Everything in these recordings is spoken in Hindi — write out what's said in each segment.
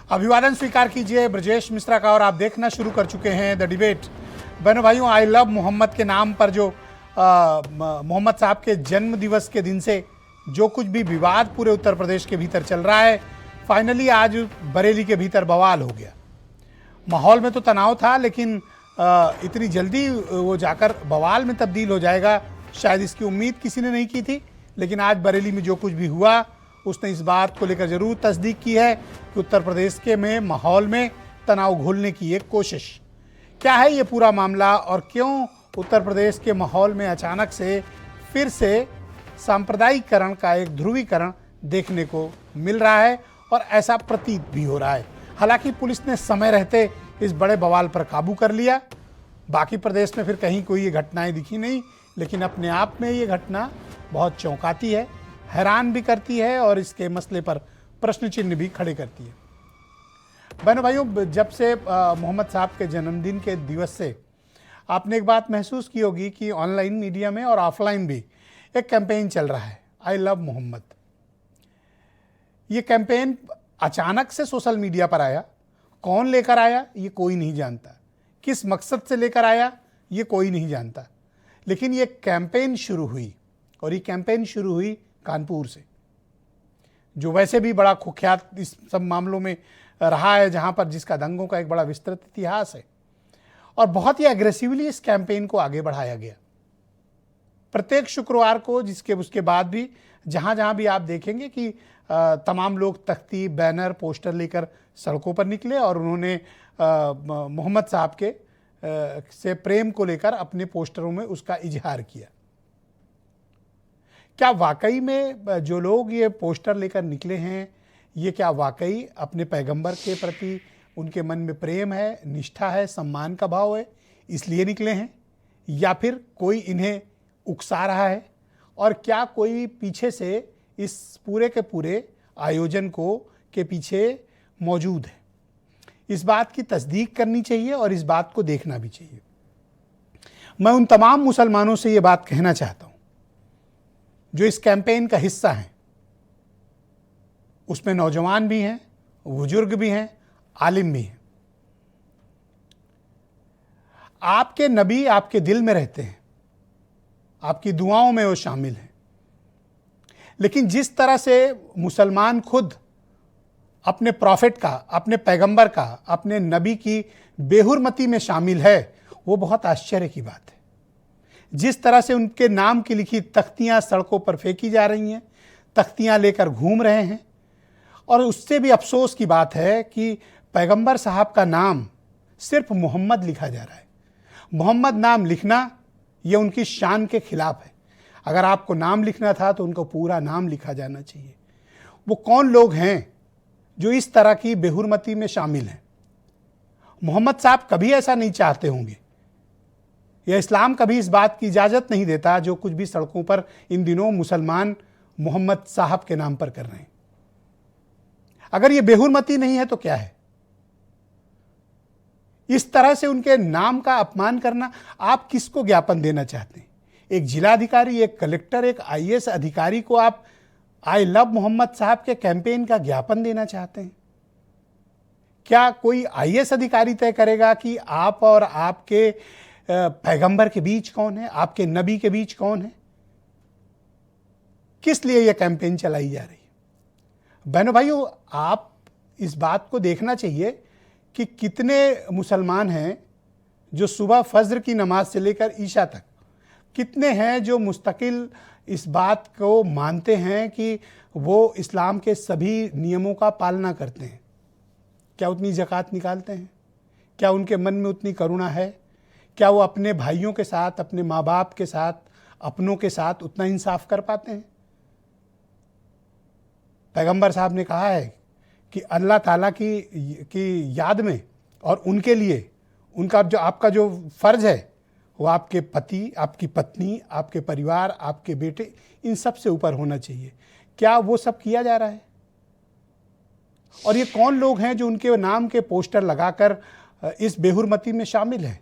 अभिवादन स्वीकार कीजिए ब्रजेश मिश्रा का और आप देखना शुरू कर चुके हैं द डिबेट। बहनों भाइयों, आई लव मोहम्मद के नाम पर जो मोहम्मद साहब के जन्म दिवस के दिन से जो कुछ भी विवाद पूरे उत्तर प्रदेश के भीतर चल रहा है, फाइनली आज बरेली के भीतर बवाल हो गया। माहौल में तो तनाव था, लेकिन इतनी जल्दी वो जाकर बवाल में तब्दील हो जाएगा, शायद इसकी उम्मीद किसी ने नहीं की थी। लेकिन आज बरेली में जो कुछ भी हुआ, उसने इस बात को लेकर जरूर तस्दीक की है कि उत्तर प्रदेश के में माहौल में तनाव घोलने की एक कोशिश। क्या है ये पूरा मामला और क्यों उत्तर प्रदेश के माहौल में अचानक से फिर से सांप्रदायिकरण का एक ध्रुवीकरण देखने को मिल रहा है और ऐसा प्रतीत भी हो रहा है। हालांकि पुलिस ने समय रहते इस बड़े बवाल पर काबू कर लिया। बाकी प्रदेश में फिर कहीं कोई ये घटनाएं दिखी नहीं, लेकिन अपने आप में ये घटना बहुत चौंकाती है, हैरान भी करती है और इसके मसले पर प्रश्न चिन्ह भी खड़े करती है। बहनों भाइयों, जब से मोहम्मद साहब के जन्मदिन के दिवस से आपने एक बात महसूस की होगी कि ऑनलाइन मीडिया में और ऑफलाइन भी एक कैंपेन चल रहा है, आई लव मोहम्मद। ये कैंपेन अचानक से सोशल मीडिया पर आया। कौन लेकर आया ये कोई नहीं जानता, किस मकसद से लेकर आया ये कोई नहीं जानता, लेकिन ये कैंपेन शुरू हुई और ये कैंपेन शुरू हुई कानपुर से, जो वैसे भी बड़ा कुख्यात इस सब मामलों में रहा है, जहां पर जिसका दंगों का एक बड़ा विस्तृत इतिहास है। और बहुत ही एग्रेसिवली इस कैंपेन को आगे बढ़ाया गया। प्रत्येक शुक्रवार को, जिसके उसके बाद भी जहां जहां भी आप देखेंगे कि तमाम लोग तख्ती, बैनर, पोस्टर लेकर सड़कों पर निकले और उन्होंने मोहम्मद साहब के से प्रेम को लेकर अपने पोस्टरों में उसका इजहार किया। क्या वाकई में जो लोग ये पोस्टर लेकर निकले हैं, ये क्या वाकई अपने पैगंबर के प्रति उनके मन में प्रेम है, निष्ठा है, सम्मान का भाव है, इसलिए निकले हैं, या फिर कोई इन्हें उकसा रहा है? और क्या कोई पीछे से इस पूरे के पूरे आयोजन को के पीछे मौजूद है? इस बात की तस्दीक करनी चाहिए और इस बात को देखना भी चाहिए। मैं उन तमाम मुसलमानों से ये बात कहना चाहता हूं जो इस कैंपेन का हिस्सा हैं। उसमें नौजवान भी हैं, बुजुर्ग भी हैं, आलिम भी हैं। आपके नबी आपके दिल में रहते हैं, आपकी दुआओं में वो शामिल हैं। लेकिन जिस तरह से मुसलमान खुद अपने प्रॉफिट का, अपने पैगंबर का, अपने नबी की बेहुरमती में शामिल है, वो बहुत आश्चर्य की बात है। जिस तरह से उनके नाम की लिखी तख्तियां सड़कों पर फेंकी जा रही हैं, तख्तियां लेकर घूम रहे हैं, और उससे भी अफसोस की बात है कि पैगंबर साहब का नाम सिर्फ मोहम्मद लिखा जा रहा है। मोहम्मद नाम लिखना ये उनकी शान के खिलाफ है। अगर आपको नाम लिखना था तो उनको पूरा नाम लिखा जाना चाहिए। वो कौन लोग हैं जो इस तरह की बेहुरमती में शामिल हैं? मोहम्मद साहब कभी ऐसा नहीं चाहते होंगे, या इस्लाम कभी इस बात की इजाज़त नहीं देता जो कुछ भी सड़कों पर इन दिनों मुसलमान मोहम्मद साहब के नाम पर कर रहे हैं। अगर ये बेहुरमती नहीं है तो क्या है? इस तरह से उनके नाम का अपमान करना, आप किसको ज्ञापन देना चाहते हैं? एक जिलाधिकारी, एक कलेक्टर, एक आईएएस अधिकारी को आप आई लव मोहम्मद साहब के कैंपेन का ज्ञापन देना चाहते हैं? क्या कोई आईएएस अधिकारी तय करेगा कि आप और आपके पैगंबर के बीच कौन है, आपके नबी के बीच कौन है? किस लिए यह कैंपेन चलाई जा रही है? बहनों भाइयों, आप इस बात को देखना चाहिए कि कितने मुसलमान हैं जो सुबह फज्र की नमाज से लेकर ईशा तक, कितने हैं जो मुस्तकिल इस बात को मानते हैं कि वो इस्लाम के सभी नियमों का पालना करते हैं। क्या उतनी ज़कात निकालते हैं? क्या उनके मन में उतनी करुणा है? क्या वो अपने भाइयों के साथ, अपने माँ बाप के साथ, अपनों के साथ उतना इंसाफ कर पाते हैं? पैगंबर साहब ने कहा है कि अल्लाह ताला की याद में और उनके लिए उनका जो आपका जो फ़र्ज़ है वो आपके पति, आपकी पत्नी, आपके परिवार, आपके बेटे, इन सब से ऊपर होना चाहिए। क्या वो सब किया जा रहा है? और ये कौन लोग हैं जो उनके नाम के पोस्टर लगाकर इस बेहुरमती में शामिल हैं?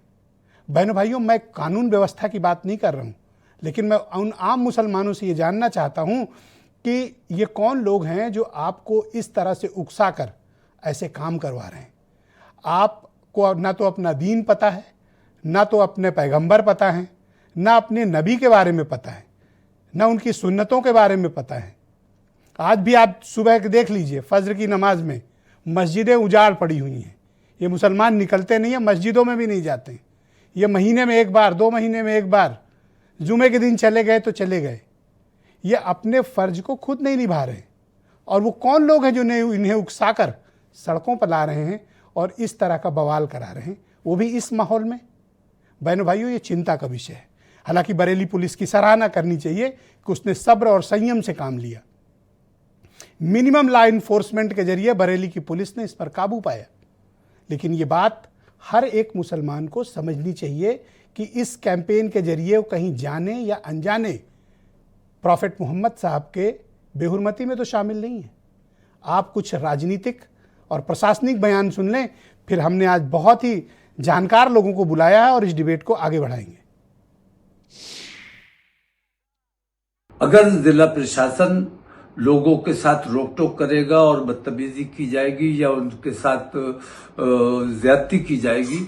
बहनों भाइयों, मैं कानून व्यवस्था की बात नहीं कर रहा हूँ, लेकिन मैं उन आम मुसलमानों से ये जानना चाहता हूँ कि ये कौन लोग हैं जो आपको इस तरह से उकसाकर ऐसे काम करवा रहे हैं। आपको ना तो अपना दीन पता है, ना तो अपने पैगंबर पता है, ना अपने नबी के बारे में पता है, ना उनकी सुन्नतों के बारे में पता है। आज भी आप सुबह के देख लीजिए, फजर की नमाज में मस्जिदें उजाड़ पड़ी हुई हैं। ये मुसलमान निकलते नहीं हैं, मस्जिदों में भी नहीं जाते हैं। ये महीने में एक बार, 2 महीने में एक बार जुमे के दिन चले गए तो चले गए। ये अपने फ़र्ज को खुद नहीं निभा रहे। और वो कौन लोग हैं जो इन्हें उकसाकर सड़कों पर ला रहे हैं और इस तरह का बवाल करा रहे हैं, वो भी इस माहौल में। बहनों भाइयों, ये चिंता का विषय है। हालांकि बरेली पुलिस की सराहना करनी चाहिए कि उसने सब्र और संयम से काम लिया। मिनिमम लॉ इन्फोर्समेंट के जरिए बरेली की पुलिस ने इस पर काबू पाया। लेकिन ये बात हर एक मुसलमान को समझनी चाहिए कि इस कैंपेन के जरिए वो कहीं जाने या अनजाने प्रॉफेट मोहम्मद साहब के बेहुरमती में तो शामिल नहीं है। आप कुछ राजनीतिक और प्रशासनिक बयान सुन लें, फिर हमने आज बहुत ही जानकार लोगों को बुलाया है और इस डिबेट को आगे बढ़ाएंगे। अगर जिला प्रशासन लोगों के साथ रोक टोक करेगा और बदतमीजी की जाएगी या उनके साथ ज्यादती की जाएगी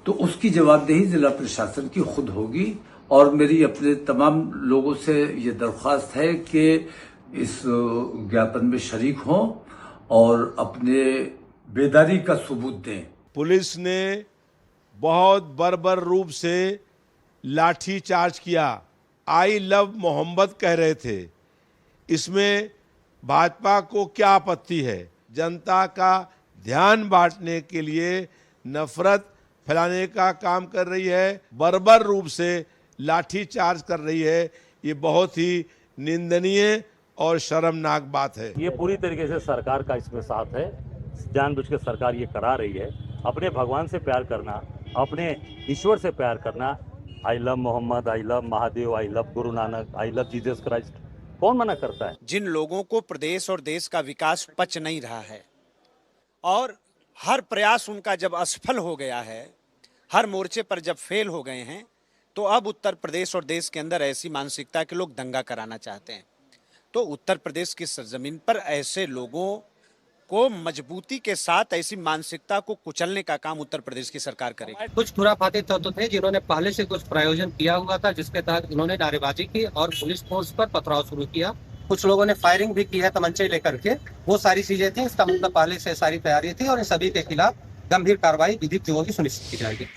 तो उसकी जवाबदेही जिला प्रशासन की खुद होगी। और मेरी अपने तमाम लोगों से ये दरख्वास्त है कि इस ज्ञापन में शरीक हों और अपने बेदारी का सबूत दें। पुलिस ने बहुत बर्बर रूप से लाठी चार्ज किया। आई लव मोहम्मद कह रहे थे। इसमें भाजपा को क्या आपत्ति है? जनता का ध्यान बांटने के लिए नफरत फैलाने का काम कर रही है, बर्बर रूप से लाठी चार्ज कर रही है। ये बहुत ही निंदनीय और शर्मनाक बात है। ये पूरी तरीके से सरकार का इसमें साथ है। जानबूझ के सरकार ये करा रही है। अपने भगवान से प्यार करना, अपने ईश्वर से प्यार करना, I love Mohammad, I love Mahadev, I love Guru Nanak, I love Jesus Christ, कौन मना करता है? जिन लोगों को प्रदेश और देश का विकास पच नहीं रहा है और हर प्रयास उनका जब असफल हो गया है, हर मोर्चे पर जब फेल हो गए हैं, तो अब उत्तर प्रदेश और देश के अंदर ऐसी मानसिकता के लोग दंगा कराना चाहते हैं। तो उत्तर प्रदेश की सरजमीन पर ऐसे लोगों को मजबूती के साथ ऐसी मानसिकता को कुचलने का काम उत्तर प्रदेश की सरकार करेगी। कुछ खुराफाती तत्व थे जिन्होंने पहले से कुछ प्रायोजन किया हुआ था, जिसके तहत उन्होंने नारेबाजी की और पुलिस फोर्स पर पथराव शुरू किया। कुछ लोगों ने फायरिंग भी की है तमंचे लेकर के। वो सारी चीजें थी, इसका मतलब पहले से सारी तैयारी थी और इन सभी के खिलाफ गंभीर कार्रवाई विधिक जो होगी सुनिश्चित की जाएगी।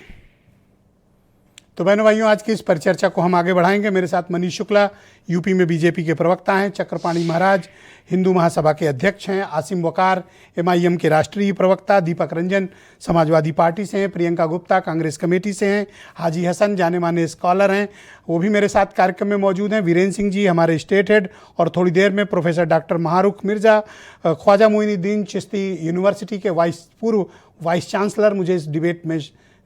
तो बहनों भाइयों, आज की इस परिचर्चा को हम आगे बढ़ाएंगे। मेरे साथ मनीष शुक्ला यूपी में बीजेपी के प्रवक्ता हैं, चक्रपाणी महाराज हिंदू महासभा के अध्यक्ष हैं, आसिम वकार एमआईएम के राष्ट्रीय प्रवक्ता, दीपक रंजन समाजवादी पार्टी से हैं, प्रियंका गुप्ता कांग्रेस कमेटी से हैं, हाजी हसन जाने माने स्कॉलर हैं, वो भी मेरे साथ कार्यक्रम में मौजूद हैं, वीरेंद्र सिंह जी हमारे स्टेट हेड, और थोड़ी देर में professor doctor Mahrukh Mirza, Khwaja Moinuddin Chishti university के पूर्व वाइस चांसलर मुझे इस डिबेट में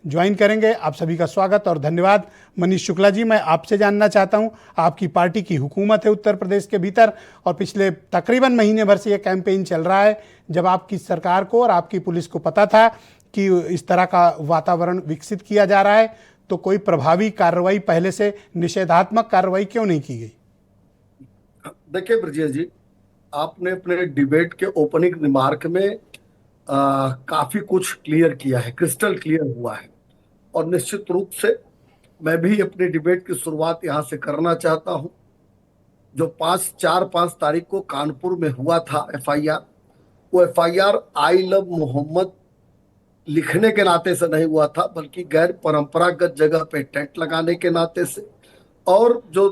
ज्वाइन करेंगे। आप सभी का स्वागत और धन्यवाद। मनीष शुक्ला जी, मैं आपसे जानना चाहता हूं, आपकी पार्टी की हुकूमत है उत्तर प्रदेश के भीतर और पिछले तकरीबन महीने भर से ये कैंपेन चल रहा है। जब आपकी सरकार को और आपकी पुलिस को पता था कि इस तरह का वातावरण विकसित किया जा रहा है, तो कोई प्रभावी कार्रवाई, पहले से निषेधात्मक कार्रवाई क्यों नहीं की गई? देखिए ब्रजेश जी, आपने अपने डिबेट के ओपनिंग रिमार्क में काफी कुछ क्लियर किया है, क्रिस्टल क्लियर हुआ है। और निश्चित रूप से मैं भी अपने डिबेट की शुरुआत यहाँ से करना चाहता हूँ। जो 5 तारीख को कानपुर में हुआ था एफआईआर, वो एफआईआर आई लव मोहम्मद लिखने के नाते से नहीं हुआ था, बल्कि गैर परंपरागत जगह पे टेंट लगाने के नाते से, और जो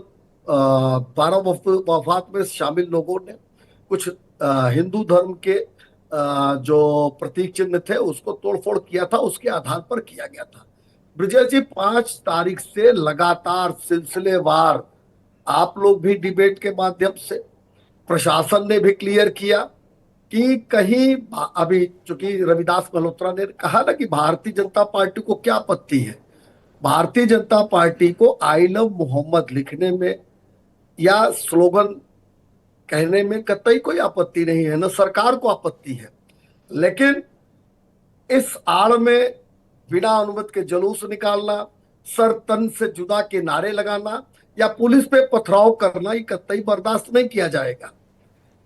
12 वफात में शामिल लोगों ने कुछ हिंदू धर्म के जो प्रतीक चिन्ह थे उसको तोड़फोड़ किया था, उसके आधार पर किया गया था। ब्रजेश जी, 5 तारीख से लगातार सिलसिलेवार आप लोग भी डिबेट के माध्यम से, प्रशासन ने भी क्लियर किया कि कहीं अभी चूंकि रविदास मल्होत्रा ने कहा ना कि भारतीय जनता पार्टी को क्या आपत्ति है। भारतीय जनता पार्टी को आई लव मोहम्मद लिखने में या स्लोगन कहने में कतई कोई आपत्ति नहीं है, न सरकार को आपत्ति है। लेकिन इस आड़ में बिना अनुमति के जुलूस निकालना, सर तन से जुदा के नारे लगाना या पुलिस पे पथराव करना, ये कतई बर्दाश्त नहीं किया जाएगा।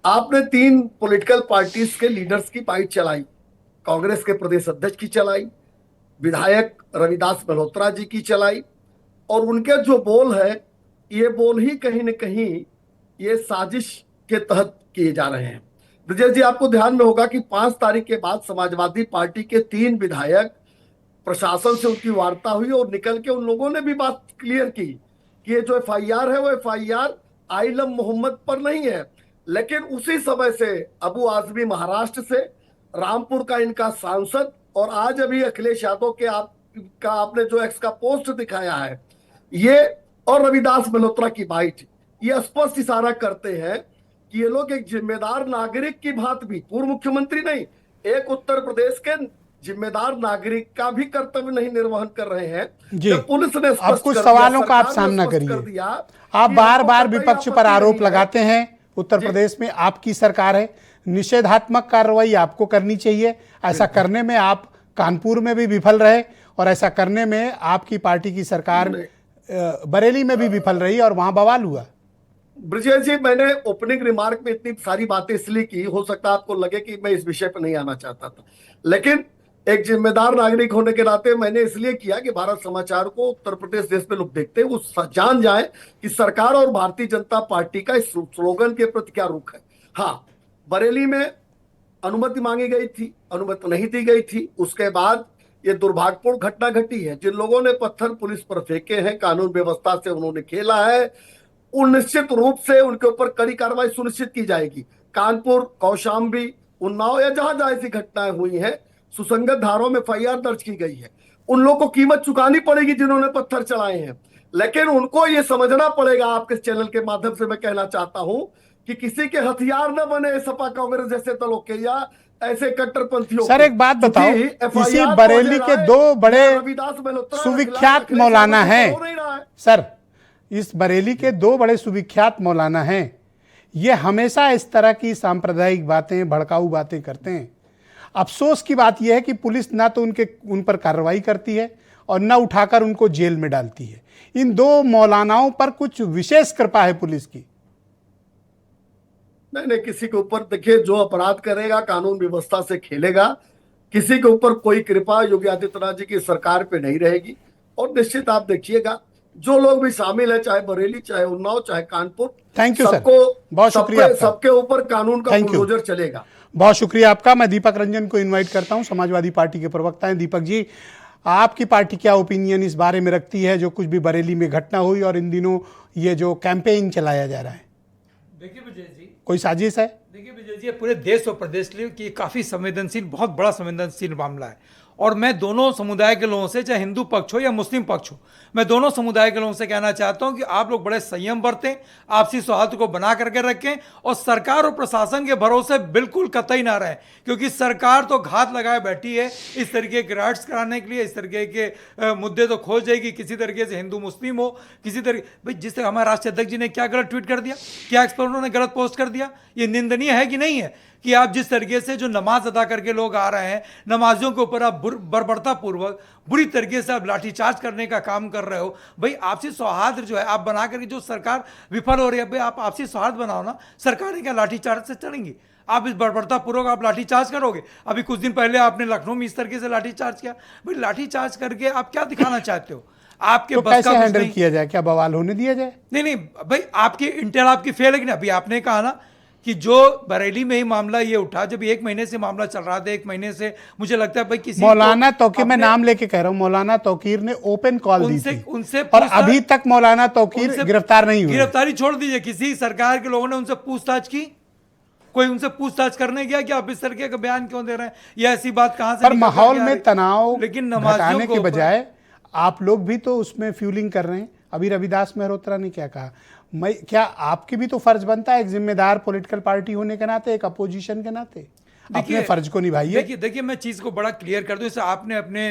आपने 3 पॉलिटिकल पार्टीज के लीडर्स की फाइट चलाई, कांग्रेस के प्रदेश अध्यक्ष की चलाई, विधायक रविदास मल्होत्रा जी की चलाई, और उनके जो बोल है ये बोल ही कहीं न कहीं ये साजिश के तहत किए जा रहे हैं। ब्रजेश जी, आपको ध्यान में होगा कि 5 तारीख के बाद समाजवादी पार्टी के 3 विधायक, प्रशासन से उनकी वार्ता हुई और निकल के उन लोगों ने भी बात क्लियर की कि ये जो एफआईआर है वो एफआईआर आइलम मोहम्मद पर नहीं है। लेकिन उसी समय से अबू आजमी महाराष्ट्र से, रामपुर का इनका सांसद, और आज अभी अखिलेश यादव के आपने जो एक्स का पोस्ट दिखाया है, ये और रविदास मल्होत्रा की बाइट, ये स्पष्ट इशारा करते हैं कि ये लोग एक जिम्मेदार नागरिक की भांति भी, पूर्व मुख्यमंत्री नहीं, एक उत्तर प्रदेश के जिम्मेदार नागरिक का भी कर्तव्य नहीं निर्वहन कर रहे हैं। जी, पुलिस ने अब कुछ सवालों का आप सामना करिए। आप बार बार विपक्ष पर आरोप लगाते हैं, उत्तर प्रदेश में आपकी सरकार है, निषेधात्मक कार्रवाई आपको करनी चाहिए। ऐसा करने में आप कानपुर में भी विफल रहे और ऐसा करने में आपकी पार्टी की सरकार बरेली में भी विफल रही और वहां बवाल हुआ। ब्रजेश जी, मैंने ओपनिंग रिमार्क में इतनी सारी बातें इसलिए की, हो सकता है आपको लगे कि मैं इस विषय पर नहीं आना चाहता था, लेकिन एक जिम्मेदार नागरिक होने के नाते मैंने इसलिए किया कि भारत समाचार को उत्तर प्रदेश देश में लोग देखते हैं, वो जान जाए कि सरकार और भारतीय जनता पार्टी का इस स्लोगन के प्रति क्या रुख है। हाँ, बरेली में अनुमति मांगी गई थी, अनुमति नहीं दी गई थी, उसके बाद ये दुर्भाग्यपूर्ण घटना घटी है। जिन लोगों ने पत्थर पुलिस पर फेंके हैं, कानून व्यवस्था से उन्होंने खेला है, उन निश्चित रूप से उनके ऊपर कड़ी कार्रवाई सुनिश्चित की जाएगी। कानपुर, कौशाम्बी, उन्नाव या जहां जहां ऐसी घटनाएं हुई हैं, सुसंगत धाराओं में एफआईआर दर्ज की गई है। उन लोगों को कीमत चुकानी पड़ेगी जिन्होंने पत्थर चलाए हैं, लेकिन उनको ये समझना पड़ेगा, आपके चैनल के माध्यम से मैं कहना चाहता हूं कि किसी के हथियार न बने सपा कांग्रेस जैसे दलों के या ऐसे कट्टरपंथियों। सर एक बात बताओ, इसी बरेली के 2 बड़े सुविख्यात मौलाना हैं, सर इस बरेली के 2 बड़े सुविख्यात मौलाना हैं, ये हमेशा इस तरह की सांप्रदायिक बातें, भड़काऊ बातें करते हैं। अफसोस की बात यह है कि पुलिस ना तो उन पर कार्रवाई करती है और न उठाकर उनको जेल में डालती है। इन 2 मौलानाओं पर कुछ विशेष कृपा है पुलिस की। नहीं, किसी के ऊपर देखिए, जो अपराध करेगा कानून व्यवस्था से खेलेगा, किसी के ऊपर कोई कृपा योगी आदित्यनाथ जी की सरकार पे नहीं रहेगी। और निश्चित आप देखिएगा, जो लोग भी शामिल है, चाहे बरेली, चाहे उन्नाव, चाहे कानपुर, थैंक यू सर, सबको बहुत शुक्रिया आपका। सबके ऊपर कानून का बुलडोजर चलेगा। बहुत शुक्रिया आपका। मैं दीपक रंजन को इनवाइट करता हूं, समाजवादी पार्टी के प्रवक्ता हैं। दीपक जी, आपकी पार्टी क्या ओपिनियन इस बारे में रखती है, जो कुछ भी बरेली में घटना हुई और इन दिनों ये जो कैंपेन चलाया जा रहा है? देखिए विजय जी, कोई साजिश है? देखिए विजय जी, पूरे देश और प्रदेश के लिए कि काफ़ी संवेदनशील, बहुत बड़ा संवेदनशील मामला है। और मैं दोनों समुदाय के लोगों से, चाहे हिंदू पक्ष हो या मुस्लिम पक्ष हो, मैं दोनों समुदाय के लोगों से कहना चाहता हूं कि आप लोग बड़े संयम बरतें, आपसी सौहार्द को बना करके रखें और सरकार और प्रशासन के भरोसे बिल्कुल कतई ना रहें, क्योंकि सरकार तो घात लगाए बैठी है इस तरीके के राइट्स कराने के लिए। इस तरीके के मुद्दे तो खोज जाएगी किसी तरीके से, हिंदू मुस्लिम हो किसी तरीके। भाई जिस तरह हमारे राष्ट्रीय अध्यक्ष जी ने क्या गलत ट्वीट कर दिया, क्या एक्स पर उन्होंने गलत पोस्ट कर दिया, ये निंदनीय है कि नहीं है? कि आप जिस तरीके से जो नमाज अदा करके लोग आ रहे हैं, नमाजियों के ऊपर आप बर्बरता पूर्वक बुरी तरीके से आप लाठीचार्ज करने का काम कर रहे हो। भाई आपसी सौहार्द जो है आप बना करके, जो सरकार विफल हो रही है, भाई आप आपसी सौहार्द बनाओ ना। सरकारें क्या लाठीचार्ज से चलेंगी? आप इस बर्बरता पूर्वक आप लाठीचार्ज करोगे? अभी कुछ दिन पहले आपने लखनऊ में इस तरीके से लाठीचार्ज किया। भाई लाठीचार्ज करके आप क्या दिखाना चाहते हो? आपके तो कैसे हैंडल किया जाए? क्या बवाल होने दिया जाए? नहीं भाई, आपकी इंटेल आपकी फेल है कि नहीं? अभी आपने कहा ना कि जो बरेली में ही मामला ये उठा, जब 1 महीने से मामला चल रहा था, 1 महीने से मुझे लगता है भाई किसी मौलाना तौकीर, मैं नाम लेके कह रहा हूं, मौलाना तौकीर ने ओपन कॉल दी थी उनसे और अभी तक मौलाना तौकीर गिरफ्तार नहीं हुए। गिरफ्तारी छोड़ दीजिए, किसी सरकार के लोगों ने उनसे पूछताछ की? कोई उनसे पूछताछ करने गया कि आप इस तरीके का बयान क्यों दे रहे हैं, या ऐसी बात कहां से? पर माहौल में तनाव लेकिन घटाने के बजाय आप लोग भी तो उसमें फ्यूलिंग कर रहे हैं। अभी रविदास मल्होत्रा ने क्या कहा, क्या आपकी भी तो फर्ज बनता है एक जिम्मेदार पॉलिटिकल पार्टी होने के नाते, एक अपोजिशन के नाते, अपने फर्ज को निभाइए। देखिए मैं चीज़ को बड़ा क्लियर कर दूं। जैसे आपने अपने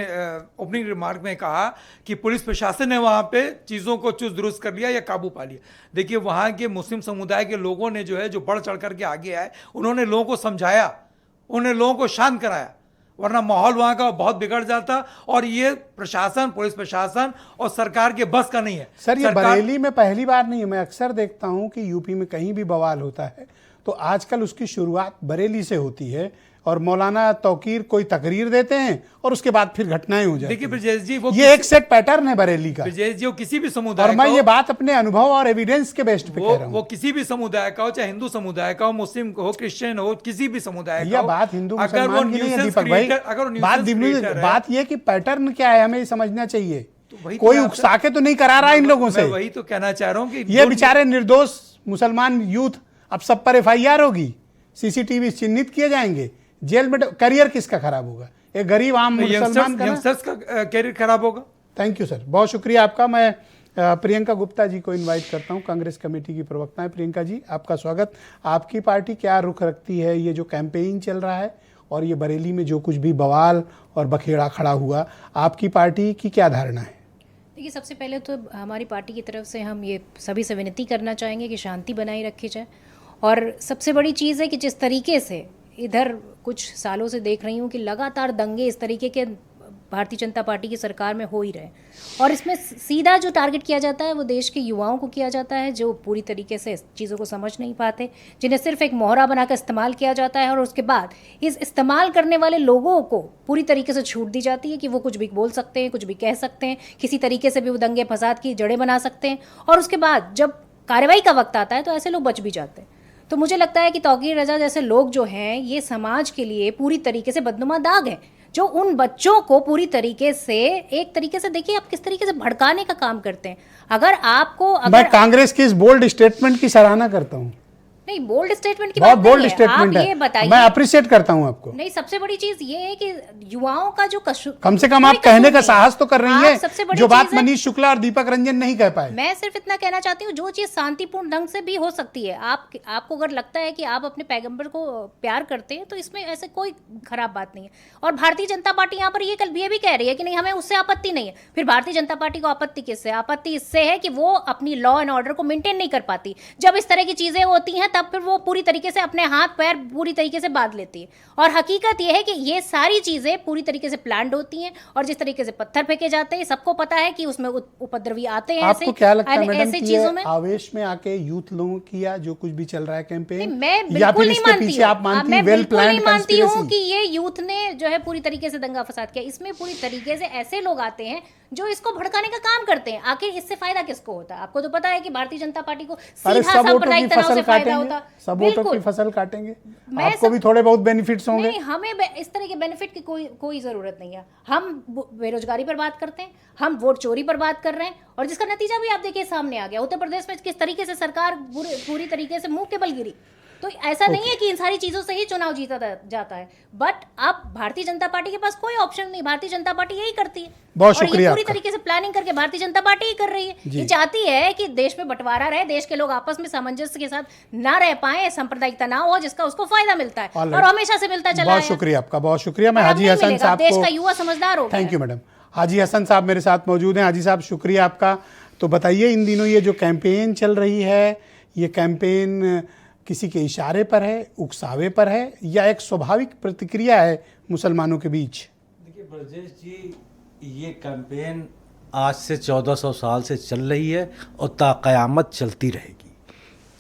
ओपनिंग रिमार्क में कहा कि पुलिस प्रशासन ने वहाँ पे चीज़ों को चुस्त दुरुस्त कर लिया या काबू पा लिया। देखिए वहाँ के मुस्लिम समुदाय के लोगों ने जो है, जो बढ़ चढ़ करके आगे आए, उन्होंने लोगों को समझाया, उन्होंने लोगों को शांत कराया, वरना माहौल वहाँ का बहुत बिगड़ जाता। और ये प्रशासन, पुलिस प्रशासन और सरकार के बस का नहीं है। सर ये बरेली में पहली बार नहीं है, मैं अक्सर देखता हूँ कि यूपी में कहीं भी बवाल होता है तो आजकल उसकी शुरुआत बरेली से होती है। और मौलाना तौकीर कोई तकरीर देते हैं और उसके बाद फिर घटनाएं हो जाती देखिए हैं। ब्रजेश जी, वो ये एक सेट पैटर्न है बरेली का। ब्रजेश जी, वो किसी भी समुदाय और मैं का ये हो, बात अपने अनुभव और एविडेंस के बेस्ट पे कह रहा वो हूँ। किसी भी समुदाय का हो, चाहे हिंदू समुदाय का हो, मुस्लिम हो, क्रिश्चियन हो, किसी भी समुदाय का यह हो, बात हिंदू अगर वो मुसलमान की नहीं है न्यूसेंस दीपक भाई। क्रिएटर, अगर वो बात न्यूसेंस क्रिएटर है, बात ये कि पैटर्न क्या है हमें ये समझना चाहिए। वही तो कोई मैं उकसा के तो नहीं करा रहा इन लोगों से। मैं वही तो कहना चाह रहा हूँ कि ये बेचारे निर्दोष मुसलमान यूथ, अब सब पर एफआईआर होगी, सीसीटीवी चिन्हित किए जाएंगे, जेल में करियर किसका खराब होगा? एक गरीब आम मुसलमान का ना। यंगस्टर्स का कैरियर खराब होगा। थैंक यू सर, बहुत शुक्रिया आपका। मैं प्रियंका गुप्ता जी को इनवाइट करता हूं, कांग्रेस कमेटी की प्रवक्ता है। प्रियंका जी, आपका स्वागत। आपकी पार्टी क्या रुख रखती है? ये जो कैंपेन चल रहा है और ये बरेली में जो कुछ भी बवाल और बखेड़ा खड़ा हुआ, आपकी पार्टी की क्या धारणा है? देखिए, सबसे पहले तो हमारी पार्टी की तरफ से हम ये सभी से विनती करना चाहेंगे कि शांति बनाई रखी जाए। और सबसे बड़ी चीज़ है कि जिस तरीके से इधर कुछ सालों से देख रही हूँ कि लगातार दंगे इस तरीके के भारतीय जनता पार्टी की सरकार में हो ही रहे, और इसमें सीधा जो टारगेट किया जाता है वो देश के युवाओं को किया जाता है, जो पूरी तरीके से चीज़ों को समझ नहीं पाते, जिन्हें सिर्फ एक मोहरा बनाकर इस्तेमाल किया जाता है, और उसके बाद इस इस्तेमाल करने वाले लोगों को पूरी तरीके से छूट दी जाती है कि वो कुछ भी बोल सकते हैं, कुछ भी कह सकते हैं, किसी तरीके से भी वो दंगे फसाद की जड़ें बना सकते हैं, और उसके बाद जब कार्रवाई का वक्त आता है तो ऐसे लोग बच भी जाते हैं। तो मुझे लगता है कि तौकीर रजा जैसे लोग जो हैं, ये समाज के लिए पूरी तरीके से बदनुमा दाग हैं, जो उन बच्चों को पूरी तरीके से, एक तरीके से देखिए आप किस तरीके से भड़काने का काम करते हैं। अगर आपको मैं कांग्रेस की इस बोल्ड स्टेटमेंट की सराहना करता हूं। नहीं, बोल्ड स्टेटमेंट की बहुत बात बोल्ड नहीं है। स्टेटमेंट आप ये है, बताइए, मैं अप्रिशिएट करता हूं आपको। नहीं, सबसे बड़ी चीज ये है कि युवाओं का जो कम से कम आप कहने का साहस तो कर रही है, जो बात चीज़ है, मनीष शुक्ला और दीपक रंजन नहीं कह पाए। मैं सिर्फ इतना कहना चाहती हूँ, जो चीज़ शांतिपूर्ण ढंग से भी हो सकती है। आपको अगर लगता है कि आप अपने पैगंबर को प्यार करते हैं तो इसमें ऐसे कोई खराब बात नहीं है। और भारतीय जनता पार्टी यहाँ पर ये भी कह रही है कि नहीं, हमें उससे आपत्ति नहीं है। फिर भारतीय जनता पार्टी को आपत्ति किससे? आपत्ति इससे है कि वो अपनी लॉ एंड ऑर्डर को मेंटेन नहीं कर पाती। जब इस तरह की चीज़ें होती हैं तब फिर वो पूरी तरीके से अपने हाथ पैर पूरी तरीके से बांध लेती है। और हकीकत यह है कि ये सारी चीज़ें पूरी तरीके से प्लान्ड होती हैं, और जिस तरीके से पत्थर फेंके जाते हैं सबको पता है कि उसमें उपद्रवी आते हैं। आपको क्या लगता है मैडम ऐसी कि चीजों में आवेश में आके यूथ लोगों की या जो कुछ भी चल रहा है कैंपेन, मैं या बिल्कुल फिर नहीं इसके मानती पीछे आप मानती हैं मैं वेल बिल्कुल नहीं प्लान्ड मानती हूँ कि कंस्पिरेसी? ये यूथ ने जो है पूरी तरीके से दंगा फसाद किया। इसमें पूरी तरीके से ऐसे लोग आते हैं जो इसको भड़काने का काम करते हैं। आखिर इससे फायदा किसको होता है? आपको तो पता है कि भारतीय जनता पार्टी को अरे सीधा सब वोटों की सांप्रदायिक तनाव फसल से फायदा काटेंगे, होता। सब वोटों की बिल्कुल। फसल काटेंगे, मैं आपको सब- भी थोड़े बहुत बेनिफिट्स होंगे। नहीं, हमें इस तरह के बेनिफिट की कोई ज़रूरत नहीं है। हम बेरोजगारी पर बात करते हैं, हम वोट चोरी पर बात कर रहे हैं, और जिसका नतीजा भी आप देखिए सामने आ गया। उत्तर प्रदेश में किस तरीके से सरकार पूरी तरीके से मुंह के बल गिरी। तो ऐसा नहीं है कि इन सारी चीज़ों से ही चुनाव जीता जाता है, बट अब भारतीय जनता पार्टी के पास कोई ऑप्शन नहीं। भारतीय जनता पार्टी यही करती है, बहुत और ये शुक्रिया पूरी आपका। तरीके से प्लानिंग करके भारतीय जनता पार्टी ही कर रही है। ये चाहती है कि देश में बंटवारा रहे, देश के लोग आपस में सामंजस्य के साथ ना रह पाए, सांप्रदायिक तनाव हो जिसका उसको फायदा मिलता है, और हमेशा से मिलता चला बहुत है। शुक्रिया आपका, बहुत शुक्रिया। मैं अब हाजी नहीं हसन मिलेगा, साहब देश को, का युवा समझदार हो गया थैंक यू मैडम। हाजी हसन साहब मेरे साथ मौजूद हैं। हाजी साहब, शुक्रिया आपका। तो बताइए, इन दिनों ये जो कैंपेन चल रही है, ये कैंपेन किसी के इशारे पर है, उकसावे पर है, या एक स्वाभाविक प्रतिक्रिया है मुसलमानों के बीच? देखिए ब्रजेश जी, ये कैंपेन आज से 1400 साल से चल रही है और ता क़यामत चलती रहेगी।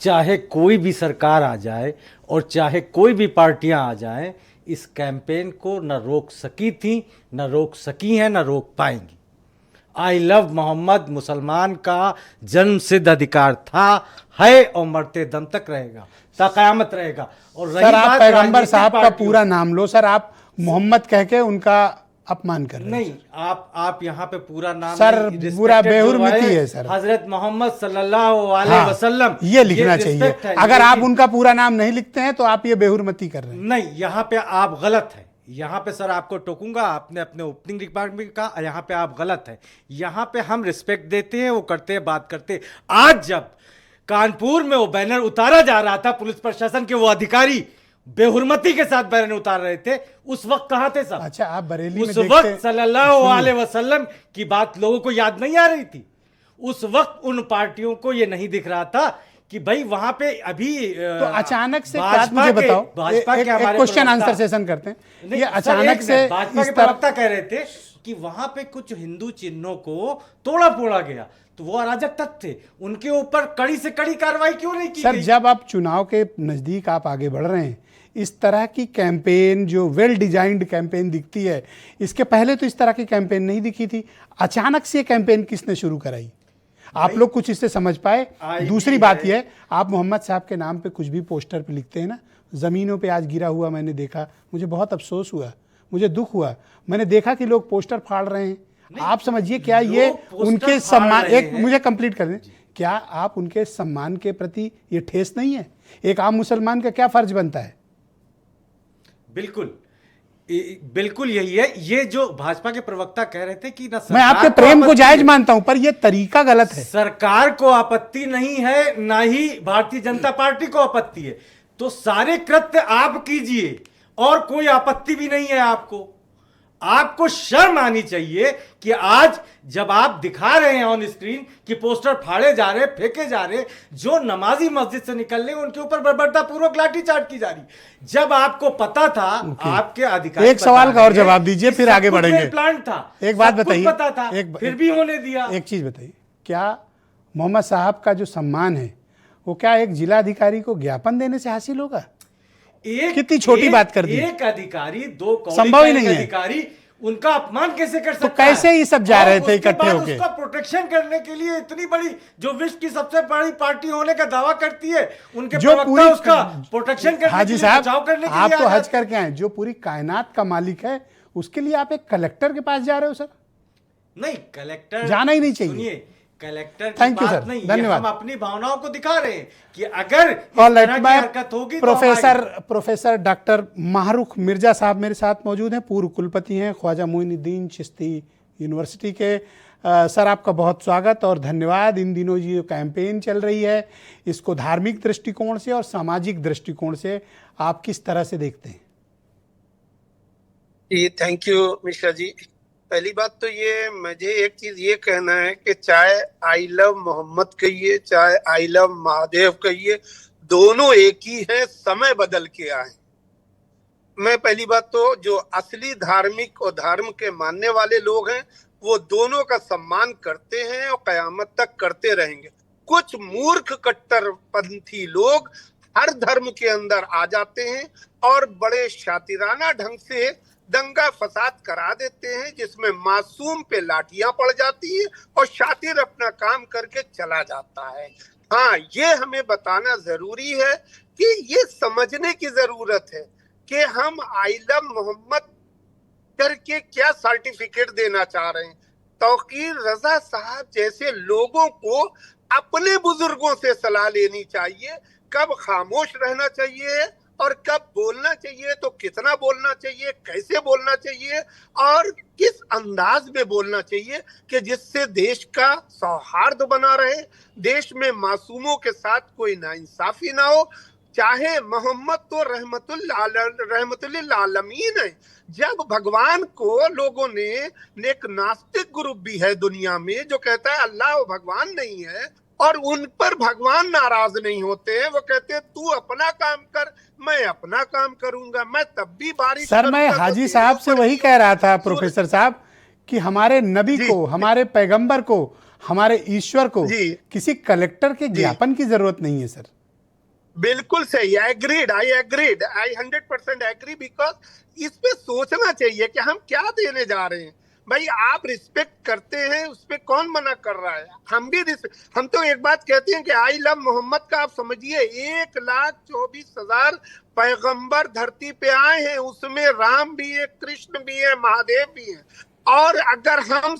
चाहे कोई भी सरकार आ जाए और चाहे कोई भी पार्टियां आ जाएं, इस कैंपेन को न रोक सकी थी, न रोक सकी हैं, न रोक पाएंगी। आई लव मोहम्मद मुसलमान का जन्म सिद्ध अधिकार था, है और मरते दम तक रहेगा, ता क़यामत रहेगा। और सर, आप पैगंबर राजनीतिक साहब का पार्टियों- पूरा नाम लो सर, आप मोहम्मद कह के उनका अपमान कर रहे हैं। नहीं, आप यहाँ पे पूरा नाम सर, नहीं, पूरा respected जो बेहुरमती है सर। हजरत मोहम्मद सल्लल्लाहु अलैहि हाँ, वसल्लम, ये लिखना चाहिए। respect है। अगर आप लेकिन- उनका पूरा नाम नहीं लिखते हैं तो आप ये बेहुरमती कर रहे हैं। नहीं, यहाँ पे आप गलत है। यहाँ पे सर आपको टोकूंगा, आपने अपने ओपनिंग रिमार्क में कहा, यहाँ पे आप गलत है। यहाँ पे हम रिस्पेक्ट देते हैं, वो करते हैं, बात करते हैं। आज जब कानपुर में वो बैनर उतारा जा रहा था, पुलिस प्रशासन के वो अधिकारी बेहुरमती के साथ बैनर उतार रहे थे, उस वक्त कहां थे सब? अच्छा, आप बरेली में उस देखते वक्त सल्लल्लाहु अलैहि वसल्लम की बात लोगों को याद नहीं आ रही थी। उस वक्त उन पार्टियों को ये नहीं दिख रहा था कि भाई वहां पे अभी तो अचानक से बात भाजपा मुझे के- बताओ, भाजपा के एक हमारे क्वेश्चन प्रवक्ता- आंसर सेशन करते हैं। नहीं, ये सर, अचानक एक से मिनट, भाजपा इस के तरह प्रवक्ता कह रहे थे कि वहां पे कुछ हिंदू चिन्हों को तोड़ा फोड़ा गया, तो वो अराजक तत्व थे, उनके ऊपर कड़ी से कड़ी कार्रवाई क्यों नहीं की सर, गई? जब आप चुनाव के नजदीक आप आगे बढ़ रहे हैं, इस तरह की कैंपेन जो वेल डिजाइंड कैंपेन दिखती है, इसके पहले तो इस तरह की कैंपेन नहीं दिखी थी। अचानक से ये कैंपेन किसने शुरू कराई? आप लोग कुछ इससे समझ पाए? दूसरी बात यह है, आप मोहम्मद साहब के नाम पे कुछ भी पोस्टर पे लिखते हैं ना, ज़मीनों पे आज गिरा हुआ मैंने देखा, मुझे बहुत अफसोस हुआ, मुझे दुख हुआ। मैंने देखा कि लोग पोस्टर फाड़ रहे हैं। आप समझिए क्या ये उनके सम्मान, एक मुझे कंप्लीट कर दें, क्या आप उनके सम्मान के प्रति ये ठेस नहीं है? एक आम मुसलमान का क्या फर्ज बनता है? बिल्कुल बिल्कुल यही है। ये जो भाजपा के प्रवक्ता कह रहे थे कि ना, मैं आपके प्रेम को जायज मानता हूं, पर यह तरीका गलत है। सरकार को आपत्ति नहीं है, ना ही भारतीय जनता पार्टी को आपत्ति है, तो सारे कृत्य आप कीजिए और कोई आपत्ति भी नहीं है। आपको शर्म आनी चाहिए कि आज जब आप दिखा रहे हैं ऑन स्क्रीन कि पोस्टर फाड़े जा रहे, फेंके जा रहे, जो नमाजी मस्जिद से निकल रहे उनके ऊपर बर्बरतापूर्वक लाठीचार्ज की जा रही। जब आपको पता था, आपके अधिकारी, एक सवाल का और जवाब दीजिए, फिर आगे बढ़ेंगे। प्लान था, एक बात बताइए, पता था, फिर भी होने दिया। एक चीज बताइए, क्या मोहम्मद साहब का जो सम्मान है वो क्या एक जिलाधिकारी को ज्ञापन देने से हासिल होगा? कितनी छोटी बात कर दी। एक अधिकारी, दो संभव ही नहीं है। अधिकारी, उनका अपमान कैसे कर सकता है? तो कैसे ये सब जा रहे थे इकट्ठे होके? उसका प्रोटेक्शन करने के लिए इतनी बड़ी, जो विश्व की सबसे बड़ी पार्टी होने का दावा करती है, उनके प्रवक्ता उसका प्रोटेक्शन करने हाजी के लिए, साहब, बचाव करने के लिए आप तो हज करके आए, जो पूरी कायनात का मालिक है उसके लिए आप एक कलेक्टर के पास जा रहे हो सर? नहीं, कलेक्टर जाना ही नहीं चाहिए। सुनिए, कलेक्टर की थैंक यू बात सर, नहीं है, धन्यवाद। हम अपनी भावनाओं को दिखा रहे हैं कि अगर इस तरह की हरकत होगी तो प्रोफेसर डॉक्टर माहरूख मिर्जा साहब मेरे साथ मौजूद हैं, पूर्व कुलपति हैं ख्वाजा मोइनुद्दीन चिश्ती यूनिवर्सिटी के। सर, आपका बहुत स्वागत और धन्यवाद। इन दिनों ये जो कैंपेन चल रही है, इसको धार्मिक दृष्टिकोण से और सामाजिक दृष्टिकोण से आप किस तरह से देखते हैं? जी, थैंक यू मिश्रा जी। पहली बात तो ये, मुझे एक चीज ये कहना है कि चाहे आई लव मोहम्मद कहिए, चाहे आई लव महादेव कहिए, दोनों एक ही हैं, समय बदल के आए। मैं पहली बात तो जो असली धार्मिक और धर्म के मानने वाले लोग हैं वो दोनों का सम्मान करते हैं और कयामत तक करते रहेंगे। कुछ मूर्ख कट्टरपंथी लोग हर धर्म के अंदर आ जाते हैं और बड़े शातिराना ढंग से दंगा फसाद करा देते हैं, जिसमें मासूम पे लाठियां पड़ जाती है और शातिर अपना काम करके चला जाता है। हाँ, ये हमें बताना जरूरी है कि ये समझने की जरूरत है कि हम आई लव मोहम्मद करके क्या सर्टिफिकेट देना चाह रहे हैं। तौकीर रजा साहब जैसे लोगों को अपने बुजुर्गों से सलाह लेनी चाहिए, कब खामोश रहना चाहिए और कब बोलना चाहिए, तो कितना बोलना चाहिए, कैसे बोलना चाहिए और किस अंदाज में बोलना चाहिए कि जिससे देश का सौहार्द बना रहे, देश में मासूमों के साथ कोई नाइंसाफी ना हो। चाहे मोहम्मद तो रहमतुल्लिल आलमीन है। जब भगवान को लोगों ने, एक नास्तिक ग्रुप भी है दुनिया में जो कहता है अल्लाह भगवान नहीं है, और उन पर भगवान नाराज नहीं होते हैं, वो कहते हैं तू अपना काम कर, मैं अपना काम करूंगा, मैं तब भी बारिश। सर, मैं हाजी साहब से वही कह रहा था प्रोफेसर साहब कि हमारे नबी को, हमारे पैगंबर को, हमारे ईश्वर को किसी कलेक्टर के ज्ञापन की जरूरत नहीं है सर। बिल्कुल सही, आई 100% एग्री, बिकॉज इस पे सोचना चाहिए कि हम क्या देने जा रहे हैं। भाई, आप रिस्पेक्ट करते हैं, उस पे कौन मना कर रहा है? हम तो एक बात कहते हैं कि आई लव मोहम्मद का आप समझिए 1,24,000 पैगंबर धरती पे आए हैं, उसमें राम भी है, कृष्ण भी है, महादेव भी है। और अगर हम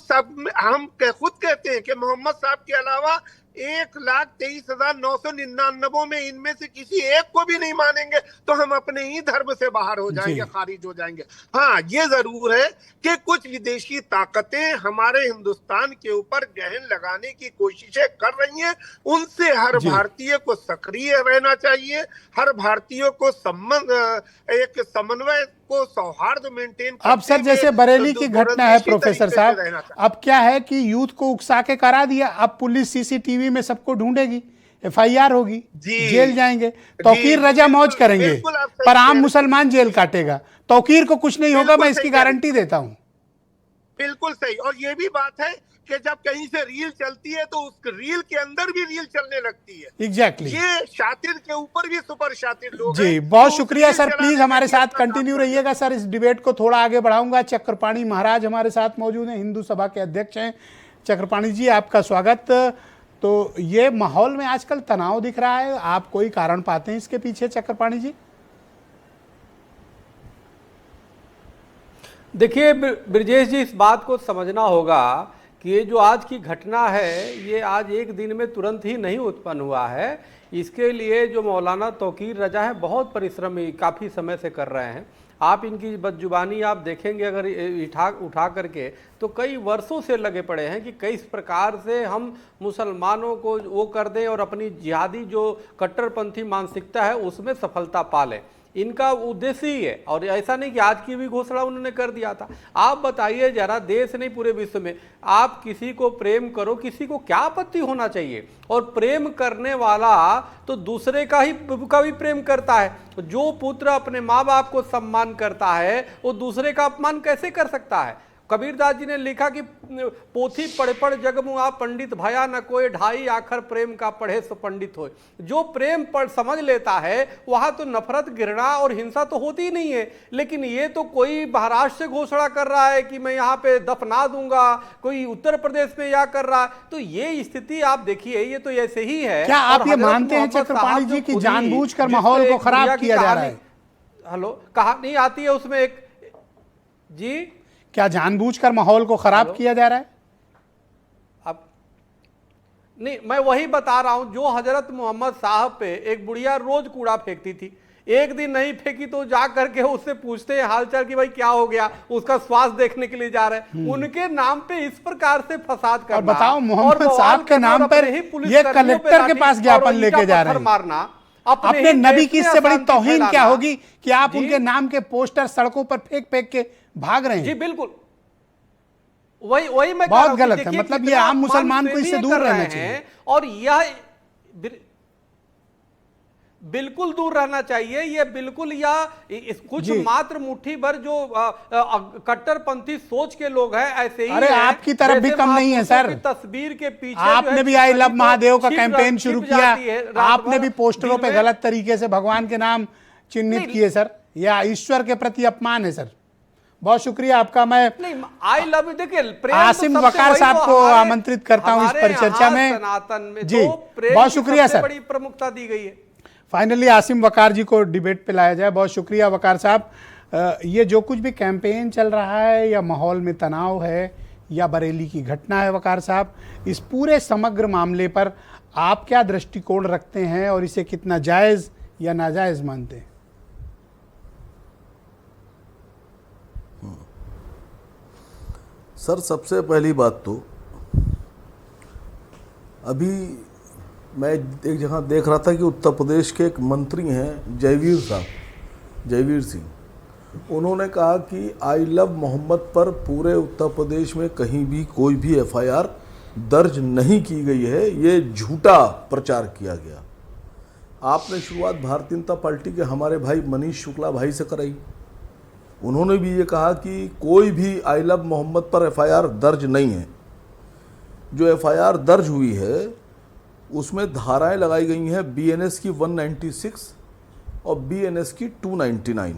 खुद कहते हैं कि मोहम्मद साहब के अलावा 1,23,999 में इनमें से किसी एक को भी नहीं मानेंगे तो हम अपने ही धर्म से बाहर हो जाएंगे, खारिज हो जाएंगे। हाँ, ये जरूर है कि कुछ विदेशी ताकतें हमारे हिंदुस्तान के ऊपर गहन लगाने की कोशिशें कर रही हैं। उनसे हर भारतीय को सक्रिय रहना चाहिए, हर भारतीय को एक समन्वय को, सौहार्द मेंटेन। अब सर, जैसे बरेली की घटना है प्रोफेसर साहब, अब क्या है कि यूथ को उकसा के करा दिया, अब पुलिस सीसीटीवी में सबको ढूंढेगी, FIR होगी, जेल जाएंगे। तौकीर रजा मौज करेंगे पर आम मुसलमान जेल काटेगा। तौकीर को कुछ नहीं होगा, मैं इसकी गारंटी देता हूं। बिल्कुल सही। और ये भी बात है कि जब कहीं से रील चलती है तो उस रील के अंदर भी रील चलने लगती है। एग्जैक्टली ये शातिर के ऊपर भी सुपर शातिर लोग जी, हैं। बहुत तो शुक्रिया रील सर। चलाने प्लीज में हमारे भी साथ अपना काम कंटिन्यू करते रहिएगा सर। इस डिबेट को थोड़ा आगे बढ़ाऊंगा। चक्रपाणी महाराज हमारे साथ मौजूद हैं, हिंदू सभा के अध्यक्ष हैं। चक्रपाणी जी, आपका स्वागत। तो ये माहौल में आजकल तनाव दिख रहा है, आप कोई कारण पाते हैं इसके पीछे चक्रपाणी जी? देखिए ब्रजेश जी, इस बात को समझना होगा कि ये जो आज की घटना है ये आज एक दिन में तुरंत ही नहीं उत्पन्न हुआ है। इसके लिए जो मौलाना तौकीर रजा है बहुत परिश्रम काफ़ी समय से कर रहे हैं। आप इनकी बदजुबानी आप देखेंगे अगर उठा करके तो कई वर्षों से लगे पड़े हैं कि किस प्रकार से हम मुसलमानों को वो कर दें और अपनी जिहादी जो कट्टरपंथी मानसिकता है उसमें सफलता पा लें। इनका उद्देश्य ही है। और ऐसा नहीं कि आज की भी घोषणा उन्होंने कर दिया था। आप बताइए जरा, देश नहीं पूरे विश्व में आप किसी को प्रेम करो, किसी को क्या आपत्ति होना चाहिए? और प्रेम करने वाला तो दूसरे का भी प्रेम करता है। जो पुत्र अपने माँ बाप को सम्मान करता है वो दूसरे का अपमान कैसे कर सकता है? कबीरदास जी ने लिखा कि पोथी पढ़ पढ़ जग मुआ पंडित भया न कोई ढाई आखर प्रेम का पढ़े सो पंडित हो। जो प्रेम पढ़ समझ लेता है वहां तो नफरत, घृणा और हिंसा तो होती ही नहीं है। लेकिन ये तो कोई महाराष्ट्र से घोषणा कर रहा है कि मैं यहाँ पे दफना दूंगा, कोई उत्तर प्रदेश में या कर रहा है। तो ये स्थिति आप देखिए, ये तो ऐसे ही है। क्या आप ये मानते हैं चक्रपाणी जी कि जानबूझकर माहौल को खराब किया जा रहा है? हेलो, कहानी आती है उसमें एक जी, क्या जानबूझकर माहौल को खराब किया जा रहा है? अब नहीं, मैं वही बता रहा हूं। जो हजरत मोहम्मद साहब पे एक बुढ़िया रोज कूड़ा फेंकती थी, एक दिन नहीं फेंकी तो जा करके उससे पूछते हैं हालचाल कि भाई क्या हो गया, उसका स्वास्थ्य देखने के लिए जा रहे हैं। उनके नाम पे इस प्रकार से फसाद करना, और बताओ मोहम्मद साहब के नाम पर ये कलेक्टर के पास ज्ञापन लेके जा रहे हैं। मारना अपने नबी की इससे बड़ी तौहीन क्या होगी कि आप उनके नाम के पोस्टर सड़कों पर फेंक फेंक के भाग रहे हैं? जी बिल्कुल, वही मैं बहुत गलत है। मतलब ये आम मुसलमान को इससे दूर रहना चाहिए। और यह बिल्कुल दूर रहना चाहिए। ये बिल्कुल कुछ मात्र मुट्ठी भर जो कट्टरपंथी सोच के लोग हैं ऐसे ही। अरे आपकी तरफ भी कम नहीं है सर। तस्वीर के पीछे आपने भी आई लव महादेव का कैंपेन शुरू किया, आपने भी पोस्टरों पे गलत तरीके से भगवान के नाम चिन्हित किए सर। यह ईश्वर के प्रति अपमान है सर। बहुत शुक्रिया आपका। मैं आई लव, देखिए आसिम वकार साहब को आमंत्रित करता हूं इस परिचर्चा में। सनातन में जी बहुत शुक्रिया सर। बड़ी प्रमुखता दी गई है। फाइनली आसिम वकार जी को डिबेट पे लाया जाए। बहुत शुक्रिया वकार साहब। ये जो कुछ भी कैंपेन चल रहा है या माहौल में तनाव है या बरेली की घटना है, वकार साहब, इस पूरे समग्र मामले पर आप क्या दृष्टिकोण रखते हैं और इसे कितना जायज़ या नाजायज़ मानते हैं? सर, सबसे पहली बात तो अभी मैं एक जगह देख रहा था कि उत्तर प्रदेश के एक मंत्री हैं जयवीर सिंह। उन्होंने कहा कि आई लव मोहम्मद पर पूरे उत्तर प्रदेश में कहीं भी कोई भी एफआईआर दर्ज नहीं की गई है, ये झूठा प्रचार किया गया। आपने शुरुआत भारतीय जनता पार्टी के हमारे भाई मनीष शुक्ला भाई से कराई। उन्होंने भी ये कहा कि कोई भी आई लव मोहम्मद पर एफआईआर दर्ज नहीं है। जो एफआईआर दर्ज हुई है उसमें धाराएं लगाई गई हैं बीएनएस की 196 और बीएनएस की 299।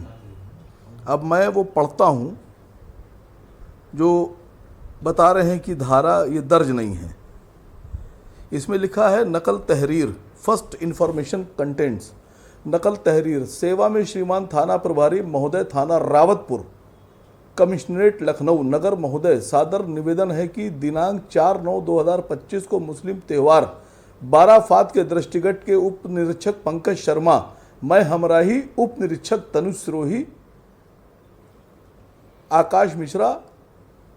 अब मैं वो पढ़ता हूँ जो बता रहे हैं कि धारा ये दर्ज नहीं है। इसमें लिखा है नकल तहरीर, फर्स्ट इंफॉर्मेशन कंटेंट्स, नकल तहरीर सेवा में श्रीमान थाना प्रभारी महोदय थाना रावतपुर कमिश्नरेट लखनऊ नगर महोदय, सादर निवेदन है कि दिनांक 4/9/2025 को मुस्लिम त्यौहार बाराफात के दृष्टिगत के उप निरीक्षक पंकज शर्मा, मैं हमराही उप निरीक्षक तनुज सिरोही, आकाश मिश्रा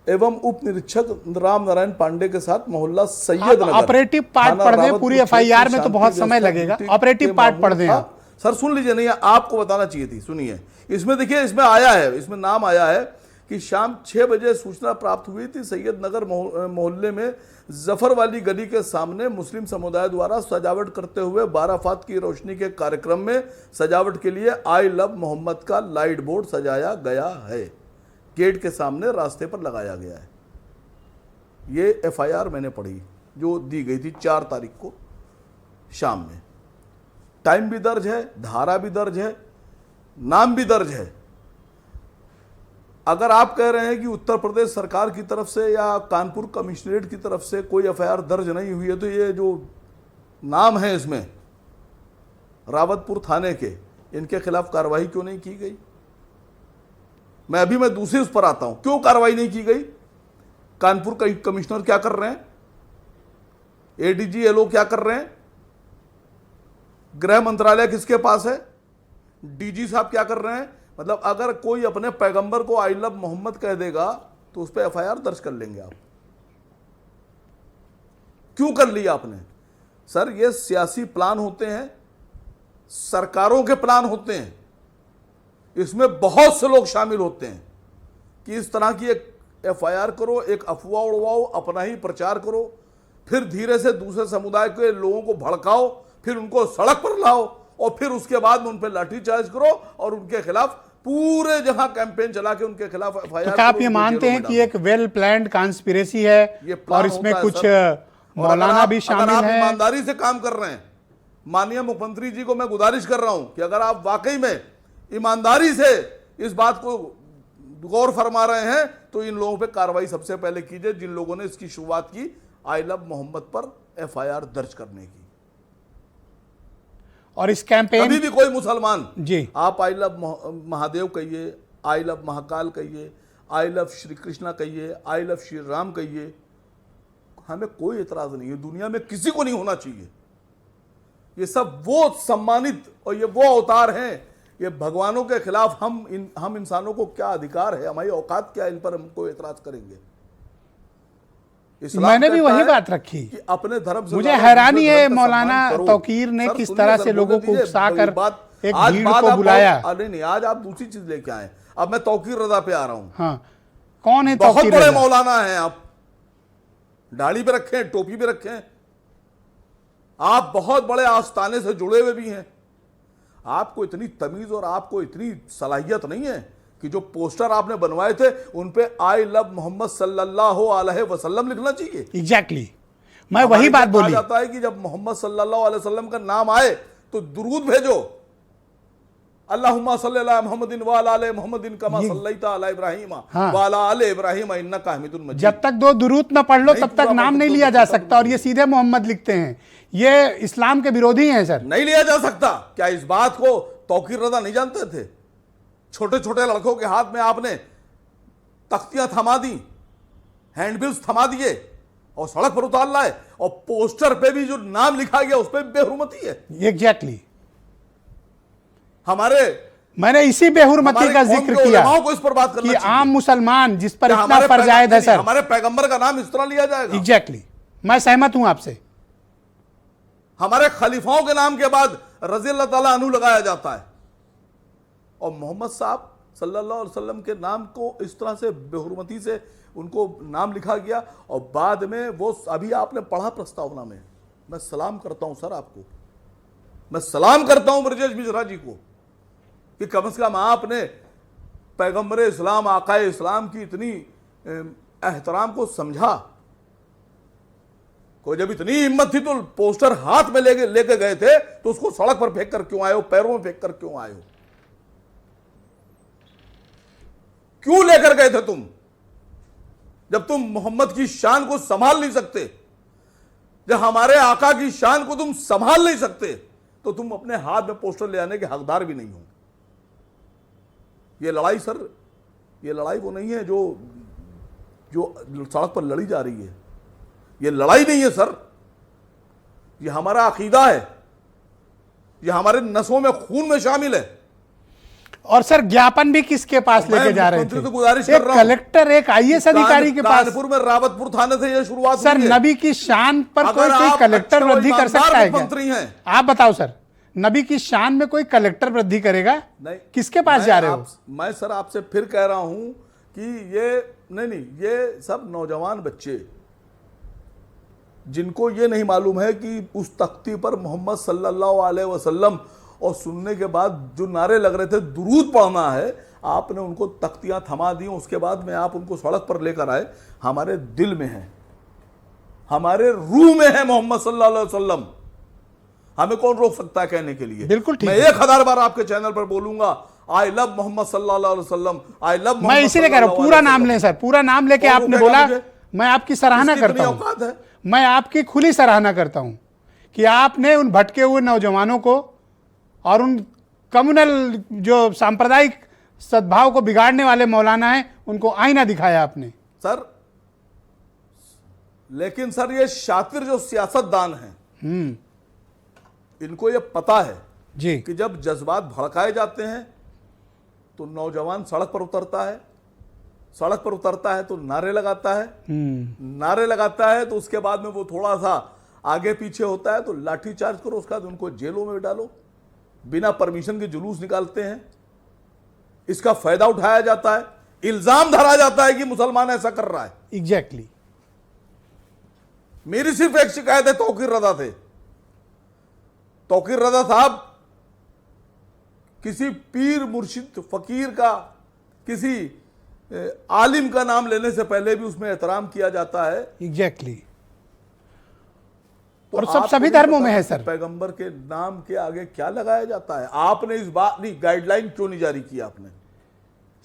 एवं उप निरीक्षक राम नारायण पांडे के साथ मोहल्ला सैयद नगर ऑपरेटिव पार्ट पढ़ दें। पूरी एफआईआर में तो बहुत समय लगेगा, ऑपरेटिव पार्ट पढ़ दें आप। सर सुन लीजिए, नहीं आपको बताना चाहिए थी, सुनिए। इसमें देखिए, इसमें आया है, इसमें नाम आया है कि शाम 6 बजे सूचना प्राप्त हुई थी सैयद नगर मोहल्ले में जफर वाली गली के सामने मुस्लिम समुदाय द्वारा सजावट करते हुए बाराफात की रोशनी के कार्यक्रम में सजावट के लिए आई लव मोहम्मद का लाइट बोर्ड सजाया गया है, गेट के सामने रास्ते पर लगाया गया है। ये एफआईआर मैंने पढ़ी जो दी गई थी 4 तारीख को शाम में। टाइम भी दर्ज है, धारा भी दर्ज है, नाम भी दर्ज है। अगर आप कह रहे हैं कि उत्तर प्रदेश सरकार की तरफ से या कानपुर कमिश्नरेट की तरफ से कोई एफआईआर दर्ज नहीं हुई है, तो ये जो नाम है इसमें रावतपुर थाने के, इनके खिलाफ कार्रवाई क्यों नहीं की गई? मैं दूसरे उस पर आता हूं, क्यों कार्रवाई नहीं की गई? कानपुर का कमिश्नर क्या कर रहे हैं? एडीजी एलओ क्या कर रहे हैं? गृह मंत्रालय किसके पास है? डीजी साहब क्या कर रहे हैं? मतलब अगर कोई अपने पैगंबर को आई लव मोहम्मद कह देगा तो उस पर एफआईआर दर्ज कर लेंगे आप। क्यों कर लिया आपने? सर, ये सियासी प्लान होते हैं, सरकारों के प्लान होते हैं, इसमें बहुत से लोग शामिल होते हैं कि इस तरह की एक एफआईआर करो, एक अफवाह उड़वाओ, अपना ही प्रचार करो, फिर धीरे से दूसरे समुदाय के लोगों को भड़काओ, फिर उनको सड़क पर लाओ और फिर उसके बाद में उन पर लाठीचार्ज करो और उनके खिलाफ पूरे जहां कैंपेन चला के उनके खिलाफ एफआईआर। तो क्या आप ये मानते हैं कि एक वेल प्लान्ड कॉन्स्पिरेसी है और इसमें कुछ मौलाना भी शामिल है? हैं? ईमानदारी से काम कर रहे हैं, माननीय मुख्यमंत्री जी को मैं गुजारिश कर रहा हूं कि अगर आप वाकई में ईमानदारी से इस बात को गौर फरमा रहे हैं तो इन लोगों पे कार्रवाई सबसे पहले कीजिए, जिन लोगों ने इसकी शुरुआत की आई लव मोहम्मद पर एफआईआर दर्ज करने की। और इस कैंपेन कभी भी कोई मुसलमान जी, आप आई लव महादेव कहिए, आई लव महाकाल कहिए, आई लव श्री कृष्णा कहिए, आई लव श्री राम कहिए, हमें कोई एतराज नहीं है, दुनिया में किसी को नहीं होना चाहिए। ये सब वो सम्मानित और ये वो अवतार हैं, ये भगवानों के खिलाफ हम इंसानों को क्या अधिकार है, हमारी औकात क्या, इन पर हमको एतराज करेंगे? मैंने भी वही बात रखी कि अपने धर्म से मुझे हैरानी है मौलाना तौकीर ने किस तरह से लोगों को उकसाकर एक भीड़ को बुलाया। नहीं, आज आप दूसरी चीज लेके आए। अब मैं तौकीर रजा पे आ रहा हूं। हाँ, कौन है बहुत तौकीर बड़े रजा? मौलाना हैं आप, दाढ़ी पे रखे हैं, टोपी पे रखे हैं, आप बहुत बड़े आस्थाने से जुड़े हुए भी हैं। आपको इतनी तमीज और आपको इतनी सलाहियत नहीं है कि जो पोस्टर आपने बनवाए थे उन पे आई लव मोहम्मद सल्लल्लाहु अलैहि वसल्लम लिखना चाहिए। एग्जैक्टली, मैं वही बात बोली। कहा जाता है कि जब मोहम्मद सल्लल्लाहु अलैहि वसल्लम का नाम आए तो दुरूद भेजो, अल्लाहुम्मा सल्ली अला मुहम्मदिन व अला आले मुहम्मदिन कमा सल्लैता अला इब्राहीम व अला आले इब्राहीम इन्नका हमीदुन मजीद। जब तक 2 दुरूद न पढ़ लो तब तक नाम नहीं लिया जा सकता, और ये सीधे मोहम्मद लिखते हैं, ये इस्लाम के विरोधी हैं सर। नहीं लिया जा सकता। क्या इस बात को तौकीर रजा नहीं जानते थे? छोटे छोटे लड़कों के हाथ में आपने तख्तियां थमा दी, हैंडबिल्स थमा दिए और सड़क पर उतार लाए, और पोस्टर पे भी जो नाम लिखा गया उस पर बेहुरमती है। एग्जैक्टली, मैंने इसी बेहुरमती का जिक्र किया को इस पर बात करना कि आम मुसलमान जिस पर इतना फर्ज आयद है सर, हमारे पैगंबर का नाम इस तरह लिया जाएगा। एग्जैक्टली, मैं सहमत हूं आपसे। हमारे खलीफाओं के नाम के बाद रज़ी अल्लाह ताला अन्हु लगाया जाता है, और मोहम्मद साहब सल्लल्लाहु अलैहि वसल्लम के नाम को इस तरह से बेहुरमती से उनको नाम लिखा गया। और बाद में वो अभी आपने पढ़ा प्रस्तावना में, मैं सलाम करता हूं सर आपको, मैं सलाम करता हूं ब्रजेश मिश्रा जी को कि कम से कम आपने पैगंबर इस्लाम आकाए इस्लाम की इतनी एहतराम को समझा। कोई जब इतनी हिम्मत थी तो पोस्टर हाथ में लेके गए थे तो उसको सड़क पर फेंक कर क्यों आए हो, पैरों में फेंक कर क्यों आए हो? क्यों लेकर गए थे तुम? जब तुम मोहम्मद की शान को संभाल नहीं सकते, जब हमारे आका की शान को तुम संभाल नहीं सकते, तो तुम अपने हाथ में पोस्टर ले आने के हकदार भी नहीं होंगे। ये लड़ाई सर, ये लड़ाई वो नहीं है जो सड़क पर लड़ी जा रही है। ये लड़ाई नहीं है सर, ये हमारा अकीदा है, ये हमारे नसों में खून में शामिल है। और सर ज्ञापन भी किसके पास लेके जा रहे थे? गुजारिश कर रहा हूं, कलेक्टर, एक आईएएस अधिकारी के पास। कानपुर में रावतपुर थाने से ये शुरुआत सर, नबी की शान पर कोई कलेक्टर वृद्धि कर सकता है क्या? आप बताओ सर, नबी की शान में कोई कलेक्टर वृद्धि करेगा? नहीं। किसके पास जा रहे हो? मैं सर आपसे फिर कह रहा हूं कि ये नहीं, ये सब नौजवान बच्चे जिनको ये नहीं मालूम है कि उस तख्ती पर मोहम्मद सल्लल्लाहु अलैहि वसल्लम और सुनने के बाद जो नारे लग रहे थे दुरूद पढ़ना है, आपने उनको तख्तियां थमा दी, उसके बाद में आप उनको सड़क पर लेकर आए। हमारे दिल में है हमारे रूह में है मोहम्मद सल्लल्लाहु अलैहि वसल्लम। हमें कौन रोक सकता है कहने के लिए? बिल्कुल ठीक मैं है। 1000 बार आपके चैनल पर बोलूंगा, आई लव मोहम्मद सल्लल्लाहु अलैहि वसल्लम, आई लव मैं इसीलिए कह रहा हूं, पूरा नाम लें सर, पूरा नाम लेके कौन आपने रोकेगा बोला, मुझे? मैं आपकी सराहना इसकी करता इतनी हूं, औकात है? मैं आपकी खुली सराहना करता हूं कि आपने उन भटके हुए नौजवानों को और उन कम्युनल जो सांप्रदायिक सद्भाव को बिगाड़ने वाले मौलाना हैं उनको आईना दिखाया आपने। सर लेकिन सर ये शातिर जो सियासतदान हैं, इनको ये पता है जी कि जब जज्बात भड़काए जाते हैं तो नौजवान सड़क पर उतरता है, सड़क पर उतरता है तो नारे लगाता है, नारे लगाता है तो उसके बाद में वो थोड़ा सा आगे पीछे होता है तो लाठी चार्ज करो, उसके बाद उनको जेलों में डालो, बिना परमिशन के जुलूस निकालते हैं, इसका फायदा उठाया जाता है, इल्जाम धरा जाता है कि मुसलमान ऐसा कर रहा है। एग्जैक्टली। मेरी सिर्फ एक शिकायत है तौकीर रजा थे। तौकीर रजा साहब, किसी पीर मुर्शिद फकीर का, किसी आलिम का नाम लेने से पहले भी उसमें एहतराम किया जाता है। एग्जैक्टली। तो और सब आपको सभी नहीं धर्मों पता में है कि सर। पैगंबर के नाम के आगे क्या लगाया जाता है? आपने इस बात नहीं, गाइडलाइन क्यों नहीं जारी की आपने?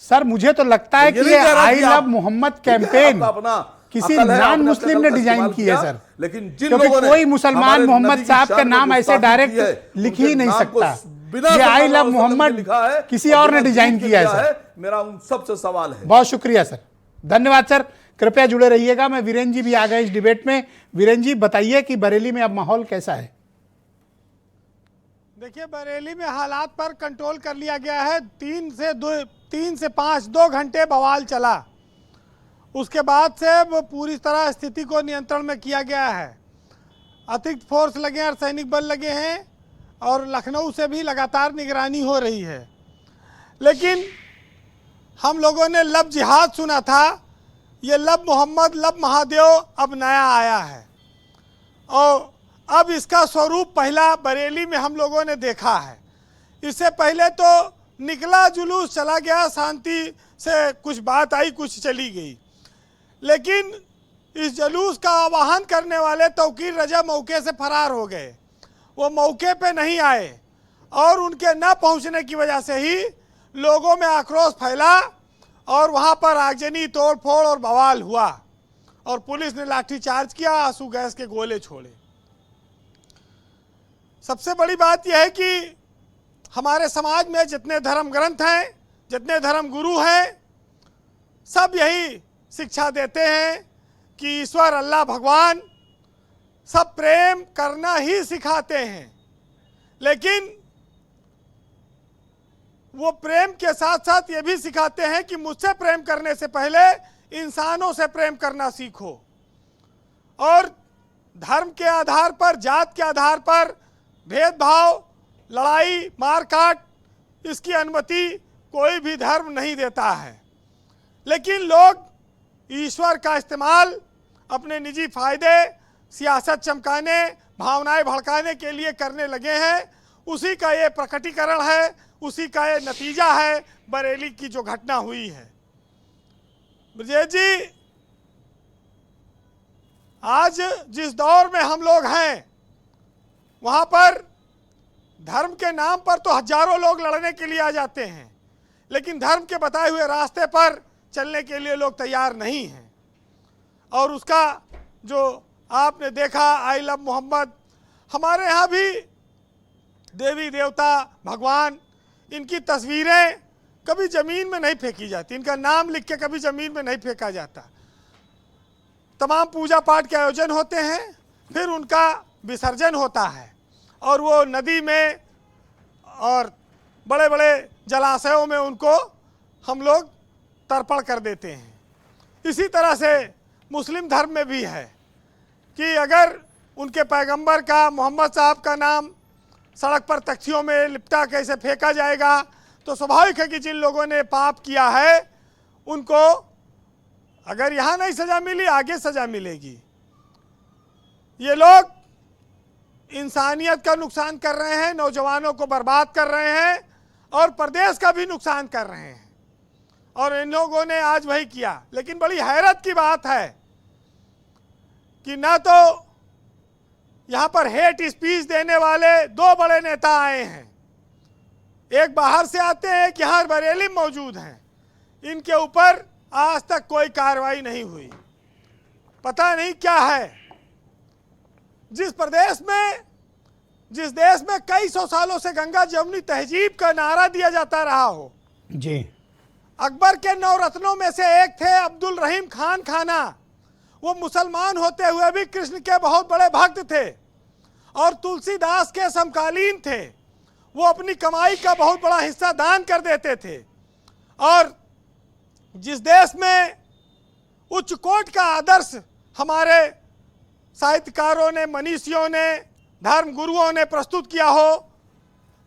सर मुझे तो लगता है कि नहीं ये कह रहा आई कि लव आप- मोहम्मद ठीक है, कैंपेन आपका अपना किसी अकल है, नॉन आपने मुस्लिम अपने ने अकल का डिजाइन इस्तेमाल की है किया, सर, लेकिन जिन क्योंकि लोगों ने कोई मुसलमान हमारे मोहम्मद नबी की साहब का शान में नाम ऐसे गुस्ताखी डायरेक्ट की है, लिख ही उनके नहीं नाम को सकता। बिना ये आई सल्लल्लाहु लव अलैहि वसल्लम के मोहम्मद लिखा है किसी और और ने बिना डिजाइन दूध के किया है सर। मेरा उन सबसे सवाल है। बहुत शुक्रिया सर, धन्यवाद सर, कृपया जुड़े रहिएगा। मैं वीरेन जी भी आ गए इस डिबेट में। वीरेन जी बताइए कि बरेली में अब माहौल कैसा है? देखिए, बरेली में हालात पर कंट्रोल कर लिया गया है। 3 से 5 2 घंटे बवाल चला, उसके बाद से वो पूरी तरह स्थिति को नियंत्रण में किया गया है। अतिरिक्त फोर्स लगे हैं और सैनिक बल लगे हैं और लखनऊ से भी लगातार निगरानी हो रही है। लेकिन हम लोगों ने लब जिहाद सुना था, ये लब मोहम्मद, लब महादेव अब नया आया है और अब इसका स्वरूप पहला बरेली में हम लोगों ने देखा है। इससे पहले तो निकला जुलूस, चला गया, शांति से कुछ बात आई, कुछ चली गई, लेकिन इस जुलूस का आवाहन करने वाले तौकीर रजा मौके से फरार हो गए। वो मौके पे नहीं आए और उनके न पहुंचने की वजह से ही लोगों में आक्रोश फैला और वहां पर आगजनी, तोड़ फोड़ और बवाल हुआ और पुलिस ने लाठीचार्ज किया, आंसू गैस के गोले छोड़े। सबसे बड़ी बात यह है कि हमारे समाज में जितने धर्म ग्रंथ हैं, जितने धर्म गुरु हैं, सब यही शिक्षा देते हैं कि ईश्वर अल्लाह भगवान सब प्रेम करना ही सिखाते हैं, लेकिन वो प्रेम के साथ साथ ये भी सिखाते हैं कि मुझसे प्रेम करने से पहले इंसानों से प्रेम करना सीखो। और धर्म के आधार पर, जात के आधार पर भेदभाव, लड़ाई, मारकाट, इसकी अनुमति कोई भी धर्म नहीं देता है। लेकिन लोग ईश्वर का इस्तेमाल अपने निजी फायदे, सियासत चमकाने, भावनाएं भड़काने के लिए करने लगे हैं। उसी का ये प्रकटीकरण है, उसी का ये नतीजा है बरेली की जो घटना हुई है। ब्रजेश जी, आज जिस दौर में हम लोग हैं, वहाँ पर धर्म के नाम पर तो हजारों लोग लड़ने के लिए आ जाते हैं, लेकिन धर्म के बताए हुए रास्ते पर चलने के लिए लोग तैयार नहीं हैं। और उसका जो आपने देखा, आई लव मोहम्मद, हमारे यहाँ भी देवी देवता, भगवान, इनकी तस्वीरें कभी ज़मीन में नहीं फेंकी जाती, इनका नाम लिख के कभी ज़मीन में नहीं फेंका जाता। तमाम पूजा पाठ के आयोजन होते हैं, फिर उनका विसर्जन होता है और वो नदी में और बड़े बड़े जलाशयों में उनको हम लोग तर्पण कर देते हैं। इसी तरह से मुस्लिम धर्म में भी है कि अगर उनके पैगंबर का, मोहम्मद साहब का नाम सड़क पर तख्तियों में लिपटा कैसे फेंका जाएगा, तो स्वाभाविक है कि जिन लोगों ने पाप किया है उनको अगर यहाँ नहीं सज़ा मिली, आगे सज़ा मिलेगी। ये लोग इंसानियत का नुकसान कर रहे हैं, नौजवानों को बर्बाद कर रहे हैं और प्रदेश का भी नुकसान कर रहे हैं, और इन लोगों ने आज वही किया। लेकिन बड़ी हैरत की बात है कि ना तो यहाँ पर हेट स्पीच देने वाले दो बड़े नेता आए हैं, एक बाहर से आते हैं कि यहाँ बरेली मौजूद हैं, इनके ऊपर आज तक कोई कार्रवाई नहीं हुई। पता नहीं क्या है। जिस देश में कई सौ सालों से गंगा जमुनी तहजीब का नारा दिया जाता रहा हो, जी, अकबर के 9 रत्नों में से एक थे अब्दुल रहीम खान खाना। वो मुसलमान होते हुए भी कृष्ण के बहुत बड़े भक्त थे और तुलसीदास के समकालीन थे। वो अपनी कमाई का बहुत बड़ा हिस्सा दान कर देते थे। और जिस देश में उच्च कोट का आदर्श हमारे साहित्यकारों ने, मनीषियों ने, धर्म गुरुओं ने प्रस्तुत किया हो,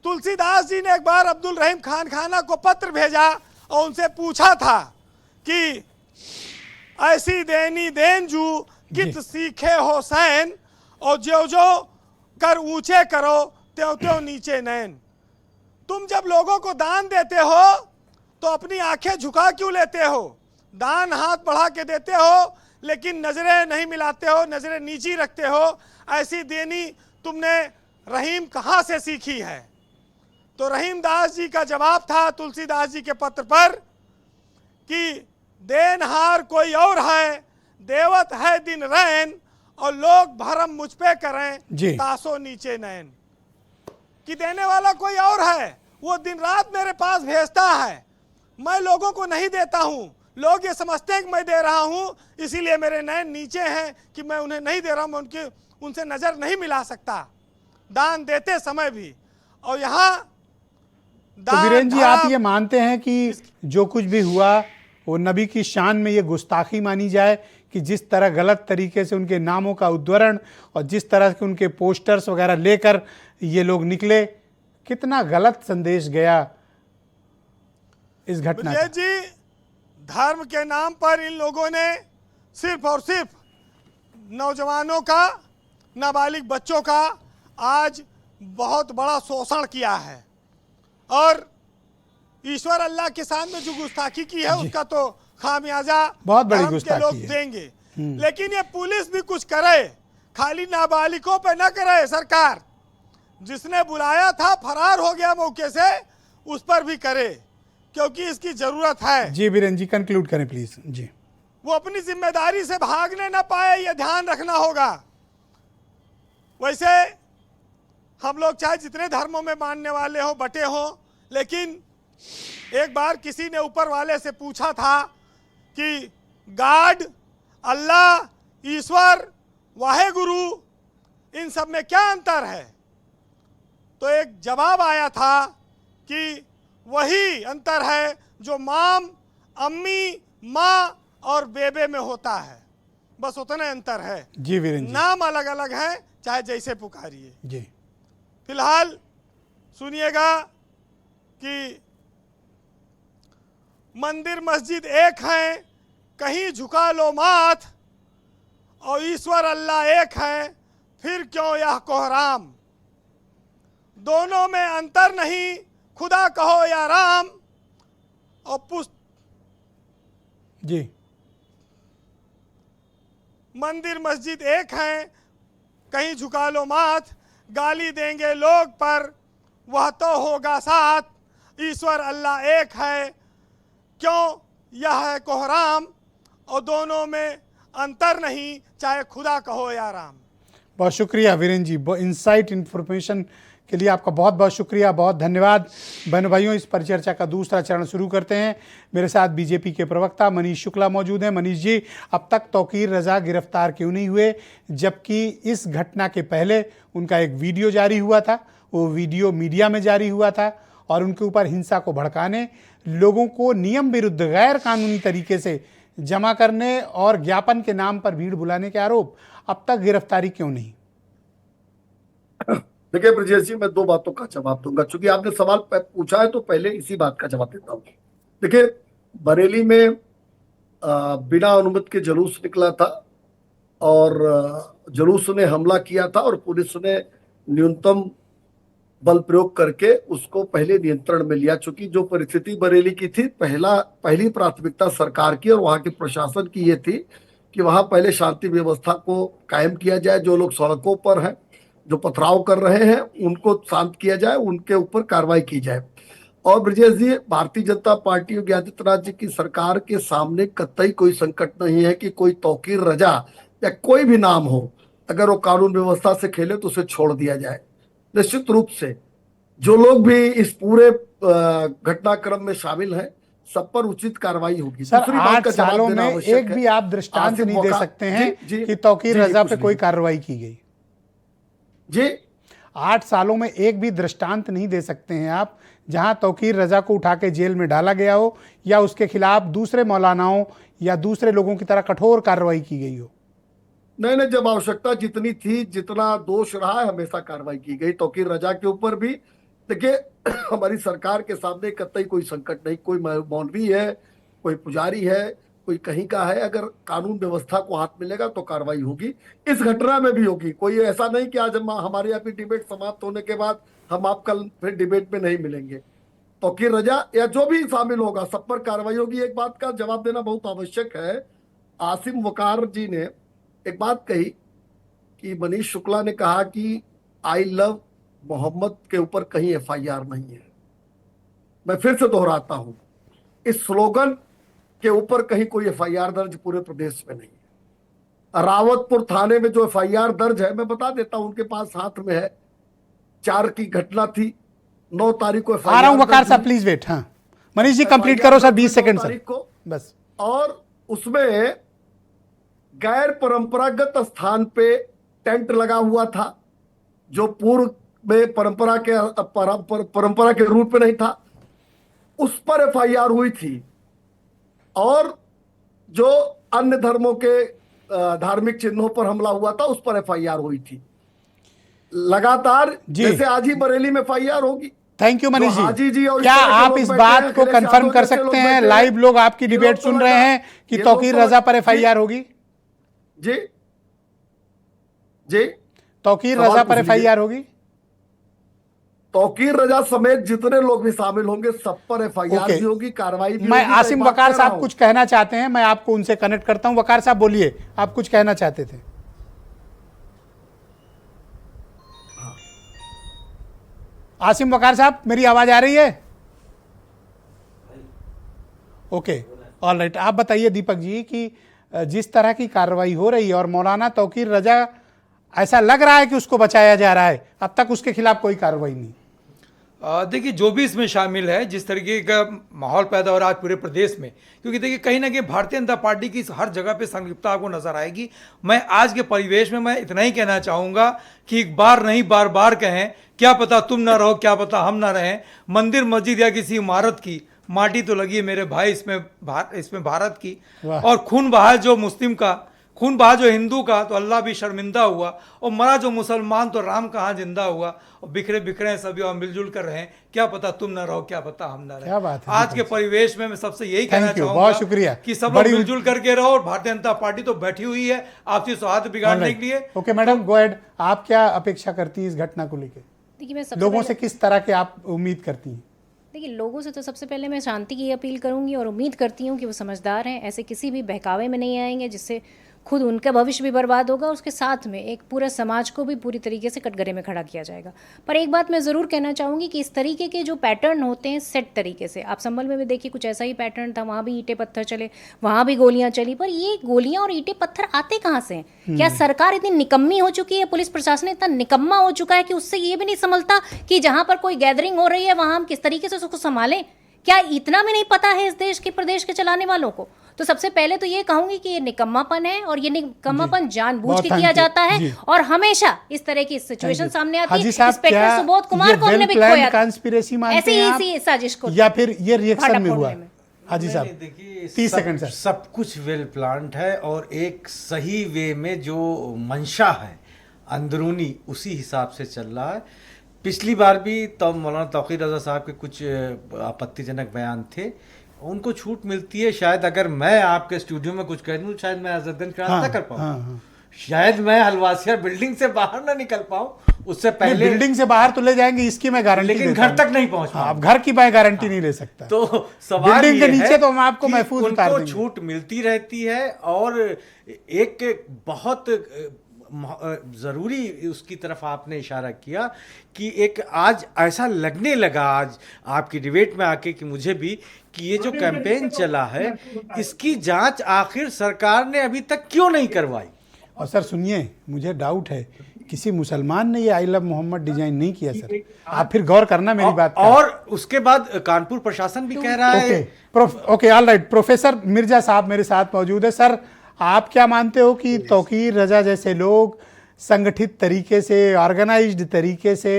तुलसीदास जी ने एक बार अब्दुल रहीम खान खाना को पत्र भेजा और उनसे पूछा था कि ऐसी देनी देन जू कित सीखे हो सैन, और जो जो कर ऊंचे करो त्यों त्यों नीचे नैन। तुम जब लोगों को दान देते हो तो अपनी आंखें झुका क्यों लेते हो? दान हाथ बढ़ा के देते हो लेकिन नजरें नहीं मिलाते हो, नजरें नीची रखते हो। ऐसी देनी तुमने रहीम कहाँ से सीखी है? तो रहीम दास जी का जवाब था तुलसीदास जी के पत्र पर कि देनहार कोई और है, देवत है दिन रैन, और लोग भरम मुझ पे करें तासो नीचे नैन। कि देने वाला कोई और है, वो दिन रात मेरे पास भेजता है, मैं लोगों को नहीं देता हूँ। लोग ये समझते हैं कि मैं दे रहा हूँ, इसीलिए मेरे नैन नीचे हैं कि मैं उन्हें नहीं दे रहा हूँ, मैं उनसे नजर नहीं मिला सकता दान देते समय भी। और यहाँ तो वीरेंद्र जी, आप ये मानते हैं कि जो कुछ भी हुआ वो नबी की शान में ये गुस्ताखी मानी जाए कि जिस तरह गलत तरीके से उनके नामों का उद्धरण और जिस तरह के उनके पोस्टर्स वगैरह लेकर ये लोग निकले, कितना गलत संदेश गया इस घटना का? जी, धर्म के नाम पर इन लोगों ने सिर्फ और सिर्फ नौजवानों का, नाबालिग बच्चों का आज बहुत बड़ा शोषण किया है। और ईश्वर अल्लाह के सामने जो गुस्ताखी की है उसका तो खामियाजा बहुत बड़ी धर्म के लोग देंगे। लेकिन ये पुलिस भी कुछ करे, खाली नाबालिगों पे न करे। सरकार जिसने बुलाया था फरार हो गया मौके से, उस पर भी करे, क्योंकि इसकी जरूरत है। जी वीरेंद्र जी, कंक्लूड करें प्लीज। जी, वो अपनी जिम्मेदारी से भागने ना पाए, ये ध्यान रखना होगा। वैसे हम लोग चाहे जितने धर्मों में मानने वाले हो, बटे हो, लेकिन एक बार किसी ने ऊपर वाले से पूछा था कि गॉड, अल्लाह, ईश्वर, वाहेगुरु, इन सब में क्या अंतर है? तो एक जवाब आया था कि वही अंतर है जो माम, अम्मी, माँ और बेबे में होता है, बस उतना अंतर है। जी वीरेंद्र जी, नाम अलग अलग है, चाहे जैसे पुकारिए। जी, फिलहाल सुनिएगा कि मंदिर मस्जिद एक हैं, कहीं झुका लो माथ, और ईश्वर अल्लाह एक है, फिर क्यों यह कोहराम। दोनों में अंतर नहीं, खुदा कहो या राम। और जी, मंदिर मस्जिद एक हैं, कहीं झुका लो माथ, गाली देंगे लोग पर वह तो होगा साथ। ईश्वर अल्लाह एक है, क्यों यह है कोहराम, और दोनों में अंतर नहीं, चाहे खुदा कहो या राम। बहुत शुक्रिया वीरेंद्र जी, इनसाइट इन्फॉर्मेशन के लिए आपका बहुत बहुत शुक्रिया, बहुत धन्यवाद। बहनों भाइयों, इस परिचर्चा का दूसरा चरण शुरू करते हैं। मेरे साथ बीजेपी के प्रवक्ता मनीष शुक्ला मौजूद हैं। मनीष जी, अब तक तौकीर रजा गिरफ्तार क्यों नहीं हुए, जबकि इस घटना के पहले उनका एक वीडियो जारी हुआ था, वो वीडियो मीडिया में जारी हुआ था और उनके ऊपर हिंसा को भड़काने, लोगों को नियम विरुद्ध गैर कानूनी तरीके से जमा करने और ज्ञापन के नाम पर भीड़ बुलाने के आरोप, अब तक गिरफ्तारी क्यों नहीं? देखिए ब्रजेश जी, मैं 2 बातों का जवाब दूंगा। चूंकि आपने सवाल पूछा है तो पहले इसी बात का जवाब देता हूँ। देखिए, बरेली में बिना अनुमति के जुलूस निकला था और जुलूस ने हमला किया था और पुलिस ने न्यूनतम बल प्रयोग करके उसको पहले नियंत्रण में लिया। चूंकि जो परिस्थिति बरेली की थी, पहली प्राथमिकता सरकार की और वहां के प्रशासन की ये थी कि वहां पहले शांति व्यवस्था को कायम किया जाए, जो लोग सड़कों पर हैं, जो पथराव कर रहे हैं, उनको शांत किया जाए, उनके ऊपर कार्रवाई की जाए। और ब्रजेश जी, भारतीय जनता पार्टी योगी आदित्यनाथ जी की सरकार के सामने कतई कोई संकट नहीं है कि कोई तौकीर रजा या कोई भी नाम हो, अगर वो कानून व्यवस्था से खेले तो उसे छोड़ दिया जाए। निश्चित रूप से जो लोग भी इस पूरे घटनाक्रम में शामिल हैं, सब पर उचित कार्रवाई होगी। सर, दूसरी बात 8 का जवाब सालों देना में आवश्यक एक है। भी आप दृष्टांत आसिफ नहीं दे वक़ार- सकते हैं जी, कि तौकीर जी, रजा कुछ पे नहीं। कोई कार्रवाई की गई। जी, 8 सालों में एक भी दृष्टांत नहीं दे सकते हैं आप जहां तौकीर रजा को उठा के जेल में डाला गया हो या उसके खिलाफ दूसरे मौलानाओं या दूसरे लोगों की तरह कठोर कार्रवाई की गई हो। नहीं, जब आवश्यकता जितनी थी, जितना दोष रहा है, हमेशा कार्रवाई की गई। तौकीर रजा के ऊपर भी देखिए, हमारी सरकार के सामने कतई कोई संकट नहीं। कोई मौलवी है, कोई पुजारी है, कोई कहीं का है, अगर कानून व्यवस्था को हाथ मिलेगा तो कार्रवाई होगी। इस घटना में भी होगी। कोई ऐसा नहीं कि आज हमारे यहाँ की डिबेट समाप्त होने के बाद हम आप कल फिर डिबेट में नहीं मिलेंगे। तौकीर रजा या जो भी शामिल होगा, सब पर कार्रवाई होगी। एक बात का जवाब देना बहुत आवश्यक है। आसिम वकार जी ने एक बात कही कि मनीष शुक्ला ने कहा कि आई लव मोहम्मद के ऊपर कहीं FIR नहीं है। मैं फिर से दोहराता हूं, इस स्लोगन के ऊपर कहीं कोई FIR दर्ज पूरे प्रदेश में नहीं है। रावतपुर थाने में जो FIR दर्ज है, मैं बता देता हूं, उनके पास हाथ में है। 4 की घटना थी, 9 तारीख को आ रहा हूं वकार साहब, प्लीज वेट। हाँ मनीष जी, कंप्लीट करो सर, 20 सेकंड सर को बस। और उसमें गैर परंपरागत स्थान पे टेंट लगा हुआ था, जो पूर्व में परंपरा के रूप में नहीं था। उस पर FIR हुई थी। और जो अन्य धर्मों के धार्मिक चिन्हों पर हमला हुआ था, उस पर FIR हुई थी। लगातार जैसे आज ही बरेली में FIR होगी। थैंक यू मनीष हाजी जी और क्या इस तरह के आप लोग इस बैठे बात हैं, को अखिलेश कंफर्म यादव कर जैसे लोग सकते हैं? बैठे हैं। लाइव लोग आपकी ये डिबेट लोग तो सुन लगा- रहे हैं कि ये लोग तौकीर तो रजा पर लगा- FIR होगी। जी जी, तौकीर सवाल रजा पूछ पर लीजिए। FIR होगी। तौकीर रजा समेत जितने लोग भी शामिल होंगे, सब पर FIR ओके। भी होगी, कार्रवाई भी मैं होगी। आसिम मैं बात वकार कर रहा साहब हूं। कुछ कहना चाहते हैं, मैं आपको उनसे कनेक्ट करता हूं। वकार साहब बोलिए, आप कुछ कहना चाहते थे। आसिम वकार साहब, मेरी आवाज आ रही है? Okay, all right. आप बताइए दीपक जी कि जिस तरह की कार्रवाई हो रही है और मौलाना तौकीर रजा ऐसा लग रहा है कि उसको बचाया जा रहा है, अब तक उसके खिलाफ कोई कार्रवाई नहीं। देखिए, जो भी इसमें शामिल है, जिस तरीके का माहौल पैदा हो रहा है आज पूरे प्रदेश में, क्योंकि देखिए कहीं ना कहीं भारतीय जनता पार्टी की हर जगह पे संलिप्तता आपको नजर आएगी। मैं आज के परिवेश में मैं इतना ही कहना चाहूँगा कि एक बार नहीं बार बार कहें, क्या पता तुम ना रहो, क्या पता हम ना रहें। मंदिर मस्जिद या किसी इमारत की माटी तो लगी है मेरे भाई, इसमें भारत की। और खून बहा जो मुस्लिम का, खून बहा जो हिंदू का, तो अल्लाह भी शर्मिंदा हुआ। और मरा जो मुसलमान, तो राम कहाँ जिंदा हुआ। और बिखरे बिखरे सभी और मिलजुल कर रहे। क्या पता तुम ना रहो, क्या पता हम ना क्या बात रहें। है आज के परिवेश में मैं सबसे यही कहना चाहूंगा, बहुत शुक्रिया कि सब लोग मिलजुल करके रहो। और भारतीय जनता पार्टी तो बैठी हुई है आपसी सौहार्द बिगाड़ने के लिए। Okay madam, go ahead. आप क्या अपेक्षा करती है इस घटना को लेकर? देखिए, मैं लोगों से किस तरह के आप उम्मीद करती हैं? देखिए, लोगों से तो सबसे पहले मैं शांति की अपील करूंगी और उम्मीद करती हूँ कि वो समझदार हैं, ऐसे किसी भी बहकावे में नहीं आएंगे जिससे खुद उनका भविष्य भी बर्बाद होगा, उसके साथ में एक पूरा समाज को भी पूरी तरीके से कटघरे में खड़ा किया जाएगा। पर एक बात मैं ज़रूर कहना चाहूँगी कि इस तरीके के जो पैटर्न होते हैं सेट तरीके से, आप संभल में भी देखिए कुछ ऐसा ही पैटर्न था, वहाँ भी ईंटें पत्थर चले, वहाँ भी गोलियाँ चली। पर ये गोलियाँ और ईंटें पत्थर आते कहाँ से हैं? क्या सरकार इतनी निकम्मी हो चुकी है, पुलिस प्रशासन इतना निकम्मा हो चुका है कि उससे ये भी नहीं समझता कि जहाँ पर कोई गैदरिंग हो रही है वहाँ हम किस तरीके से उसको संभालें? क्या इतना भी नहीं पता है इस देश के प्रदेश के चलाने वालों को? तो सबसे पहले तो ये कहूंगी कि ये निकम्मापन है, और ये निकम्मापन जानबूझ के किया जाता है। और हमेशा इस तरह की सिचुएशन सामने आती है। इंस्पेक्टर सुबोध कुमार को हमने भी खोया था, ऐसे ही इसी साजिश को, या फिर ये रिएक्शन में हुआ? हाजी साहब, देखिए 30 सेकंड सर। सब कुछ वेल प्लान्ड है और एक सही वे में जो मंशा है अंदरूनी, उसी हिसाब से चल रहा है। पिछली बार भी तो मौलाना तौकीर रजा साहब के कुछ आपत्तिजनक बयान थे, उनको छूट मिलती है। शायद अगर मैं आपके स्टूडियो में कुछ कह दूं, शायद मैं अजरगंज क्रॉस ना कर पाऊँ, शायद मैं हलवासिया बिल्डिंग से बाहर ना निकल पाऊँ, उससे पहले बिल्डिंग से बाहर तो ले जाएंगे, इसकी मैं गारंटी लेकिन देता घर हूं। तक नहीं पहुंच हाँ, अब घर की मैं गारंटी नहीं ले सकता। तो सवाल बिल्डिंग के ये नीचे है तो हम आपको कि महफूज उतार उनको देंगे। छूट मिलती रहती है। और एक बहुत जरूरी उसकी तरफ आपने इशारा किया कि एक आज ऐसा लगने लगा आज आपकी डिबेट में आके कि मुझे भी कि ये जो कैंपेन चला है इसकी जांच आखिर सरकार ने अभी तक क्यों नहीं करवाई। और सर सुनिए, मुझे डाउट है किसी मुसलमान ने ये आई लव मोहम्मद डिजाइन नहीं किया सर, आप फिर गौर करना मेरी बात का। और उसके बाद कानपुर प्रशासन भी कह रहा है। Okay all right, professor Mirza साहब मेरे साथ मौजूद है। सर आप क्या मानते हो कि तौकीर रजा जैसे लोग संगठित तरीके से, ऑर्गेनाइज्ड तरीके से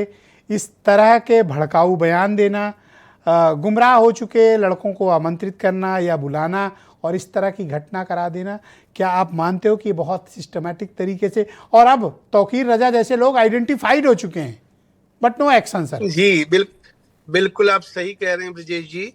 इस तरह के भड़काऊ बयान देना, गुमराह हो चुके लड़कों को आमंत्रित करना या बुलाना और इस तरह की घटना करा देना, क्या आप मानते हो कि बहुत सिस्टमैटिक तरीके से, और अब तौकीर रजा जैसे लोग आइडेंटिफाइड हो चुके हैं बट नो एक्शन सर? जी बिल्कुल आप सही कह रहे हैं ब्रजेश जी।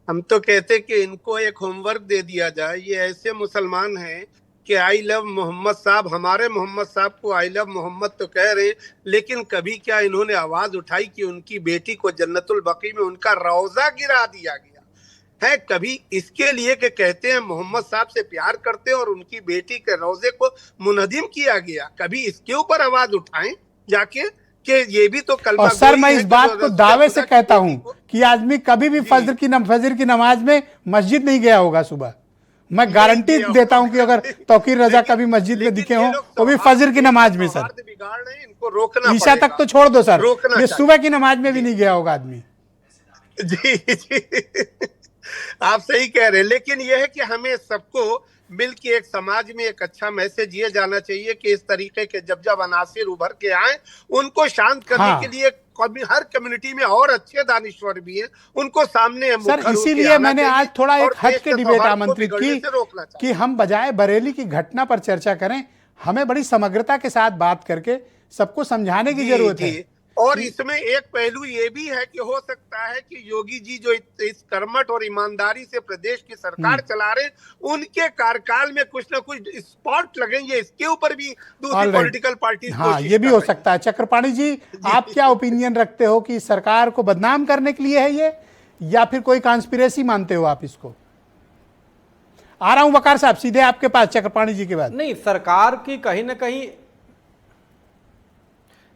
हम तो कहते कि इनको एक होमवर्क दे दिया जाए। ये ऐसे मुसलमान हैं कि आई लव मोहम्मद साहब, हमारे मोहम्मद साहब को आई लव मोहम्मद तो कह रहे हैं, लेकिन कभी क्या इन्होंने आवाज उठाई कि उनकी बेटी को जन्नतुल बकी में उनका रोजा गिरा दिया गया है? कभी इसके लिए कि कहते हैं मोहम्मद साहब से प्यार करते हैं और उनकी बेटी के रोजे को मुनहदिम किया गया, कभी इसके ऊपर आवाज उठाएं जाके कि ये भी तो कलमा। और सर मैं इस बात को दावे से कहता हूं कि आदमी कभी भी फजर की नमाज में मस्जिद नहीं गया होगा सुबह। मैं गारंटी देता हूं कि अगर तौकीर रजा कभी मस्जिद में दिखे हों तो भी फजर की नमाज में सर। इनको रोकना, ईशा तक तो छोड़ दो सर, ये सुबह की नमाज में भी नहीं गया होगा आदमी। जी आप सही कह रहे हैं, लेकिन यह है कि हमें सबको मिल के एक समाज में एक अच्छा मैसेज ये जाना चाहिए कि इस तरीके के जब अनासिर उभर के आए उनको शांत करने के लिए हर कम्युनिटी में और अच्छे दानिश्वर भी हैं, उनको सामने सर इसीलिए मैंने आज थोड़ा एक हट के डिबेट आमंत्रित की कि हम बजाय बरेली की घटना पर चर्चा करें, हमें बड़ी समग्रता के साथ बात करके सबको समझाने की जरूरत है। और इसमें एक पहलू ये भी है कि हो सकता है कि योगी जी जो इस कर्मठ और ईमानदारी से प्रदेश की सरकार चला रहे, उनके कार्यकाल में कुछ ना कुछ स्पॉट लगेंगे, इसके ऊपर भी दूसरी पॉलिटिकल पार्टी। हाँ ये भी हो सकता है। चक्रपाणी जी आप क्या ओपिनियन रखते हो कि सरकार को बदनाम करने के लिए है ये, या फिर कोई कॉन्स्पिरेसी मानते हो आप इसको? आ रहा हूं वकार साहब सीधे आपके पास चक्रपाणी जी के बाद। नहीं, सरकार की कहीं ना कहीं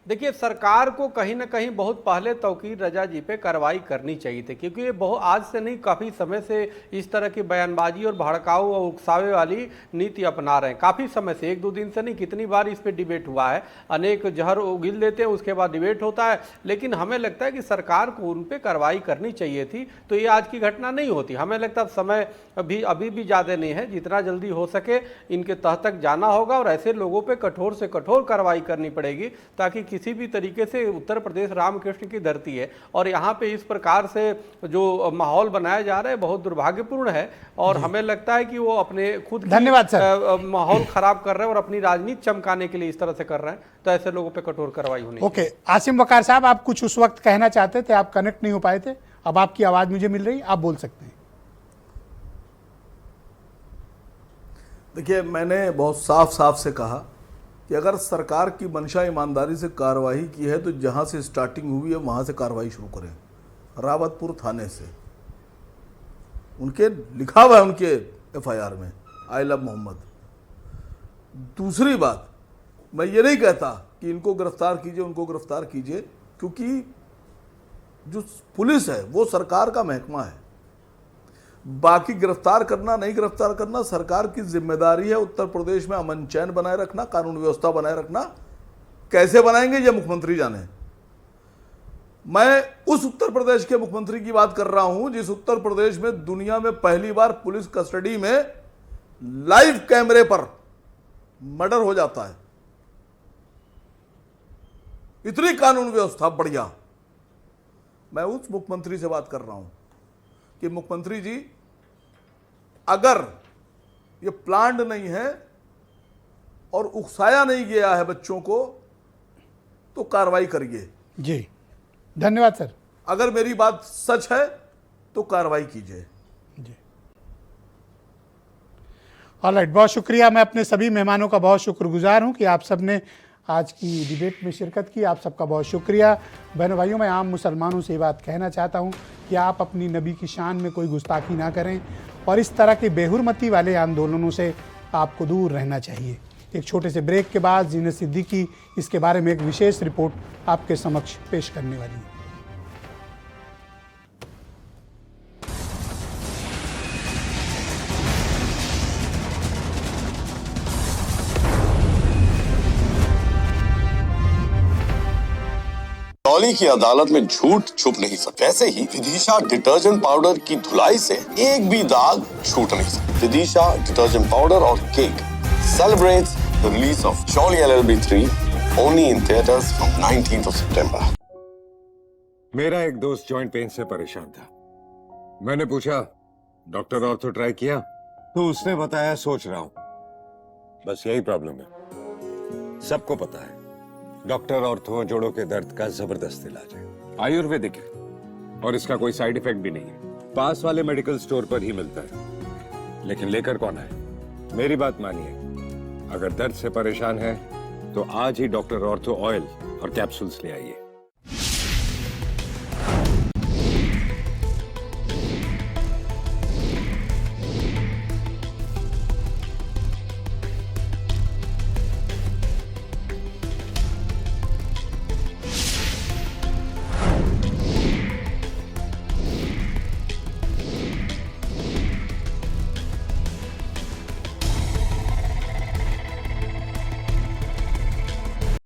देखिए, सरकार को कहीं ना कहीं बहुत पहले तौकीर रजा जी पे कार्रवाई करनी चाहिए थी, क्योंकि ये बहुत आज से नहीं काफ़ी समय से इस तरह की बयानबाजी और भड़काऊ और उकसावे वाली नीति अपना रहे हैं। काफ़ी समय से, एक दो दिन से नहीं, कितनी बार इस पे डिबेट हुआ है, अनेक जहर उगिल देते हैं, उसके बाद डिबेट होता है, लेकिन हमें लगता है कि सरकार को उन पर कार्रवाई करनी चाहिए थी, तो ये आज की घटना नहीं होती। हमें लगता है समय अभी भी ज़्यादा नहीं है, जितना जल्दी हो सके इनके तह तक जाना होगा और ऐसे लोगों पर कठोर से कठोर कार्रवाई करनी पड़ेगी, ताकि किसी भी तरीके से उत्तर प्रदेश रामकृष्ण की धरती है और यहाँ पे इस प्रकार से जो माहौल बनाया जा रहा है बहुत दुर्भाग्यपूर्ण है। और हमें लगता है कि वो अपने खुद धन्यवाद सर माहौल खराब कर रहे हैं और अपनी राजनीति चमकाने के लिए इस तरह से कर रहे हैं, तो ऐसे लोगों पे कठोर कार्रवाई होनी चाहिए। ओके आसिम वकार साहब, आप कुछ उस वक्त कहना चाहते थे, आप कनेक्ट नहीं हो पाए थे, अब आपकी आवाज मुझे मिल रही, आप बोल सकते हैं। देखिए, मैंने बहुत साफ साफ से कहा कि अगर सरकार की मंशा ईमानदारी से कार्रवाई की है तो जहां से स्टार्टिंग हुई है वहां से कार्रवाई शुरू करें, रावतपुर थाने से। उनके लिखा हुआ है उनके एफआईआर में आई लव मोहम्मद। दूसरी बात, मैं ये नहीं कहता कि इनको गिरफ्तार कीजिए, उनको गिरफ्तार कीजिए, क्योंकि जो पुलिस है वो सरकार का महकमा है। बाकी गिरफ्तार करना नहीं गिरफ्तार करना सरकार की जिम्मेदारी है। उत्तर प्रदेश में अमन चैन बनाए रखना, कानून व्यवस्था बनाए रखना, कैसे बनाएंगे ये मुख्यमंत्री जाने। मैं उस उत्तर प्रदेश के मुख्यमंत्री की बात कर रहा हूं जिस उत्तर प्रदेश में दुनिया में पहली बार पुलिस कस्टडी में लाइव कैमरे पर मर्डर हो जाता है। इतनी कानून व्यवस्था बढ़िया। मैं उस मुख्यमंत्री से बात कर रहा हूं कि मुख्यमंत्री जी, अगर ये प्लान्ड नहीं है और उकसाया नहीं गया है बच्चों को, तो कार्रवाई करिए। जी धन्यवाद सर। अगर मेरी बात सच है तो कार्रवाई कीजिए। जी ऑलराइट, बहुत शुक्रिया। मैं अपने सभी मेहमानों का बहुत शुक्रगुजार हूं कि आप सब ने आज की डिबेट में शिरकत की। आप सबका बहुत शुक्रिया। बहनों भाइयों, मैं आम मुसलमानों से ये बात कहना चाहता हूँ कि आप अपनी नबी की शान में कोई गुस्ताखी ना करें और इस तरह के बेहुरमती वाले आंदोलनों से आपको दूर रहना चाहिए। एक छोटे से ब्रेक के बाद जीनत सिद्दीकी इसके बारे में एक विशेष रिपोर्ट आपके समक्ष पेश करने वाली है। करौली की अदालत में झूठ छुप नहीं सकता। ऐसे ही विदिशा डिटर्जेंट पाउडर की धुलाई से एक भी दाग छूट नहीं सकता। विदिशा डिटर्जेंट पाउडर और cake celebrates the release of Jolly LLB 3 only in theaters from 19th of September. मेरा एक दोस्त जॉइंट पेन से परेशान था। मैंने पूछा डॉक्टर ऑर्थो ट्राई किया, तो उसने बताया सोच रहा हूं। बस यही प्रॉब्लम है, सबको पता है डॉक्टर ऑर्थो जोड़ों के दर्द का जबरदस्त इलाज है, आयुर्वेदिक है और इसका कोई साइड इफेक्ट भी नहीं है। पास वाले मेडिकल स्टोर पर ही मिलता है। लेकिन लेकर कौन है? मेरी बात मानिए, अगर दर्द से परेशान है तो आज ही डॉक्टर ऑर्थो ऑयल और कैप्सूल्स ले आइए।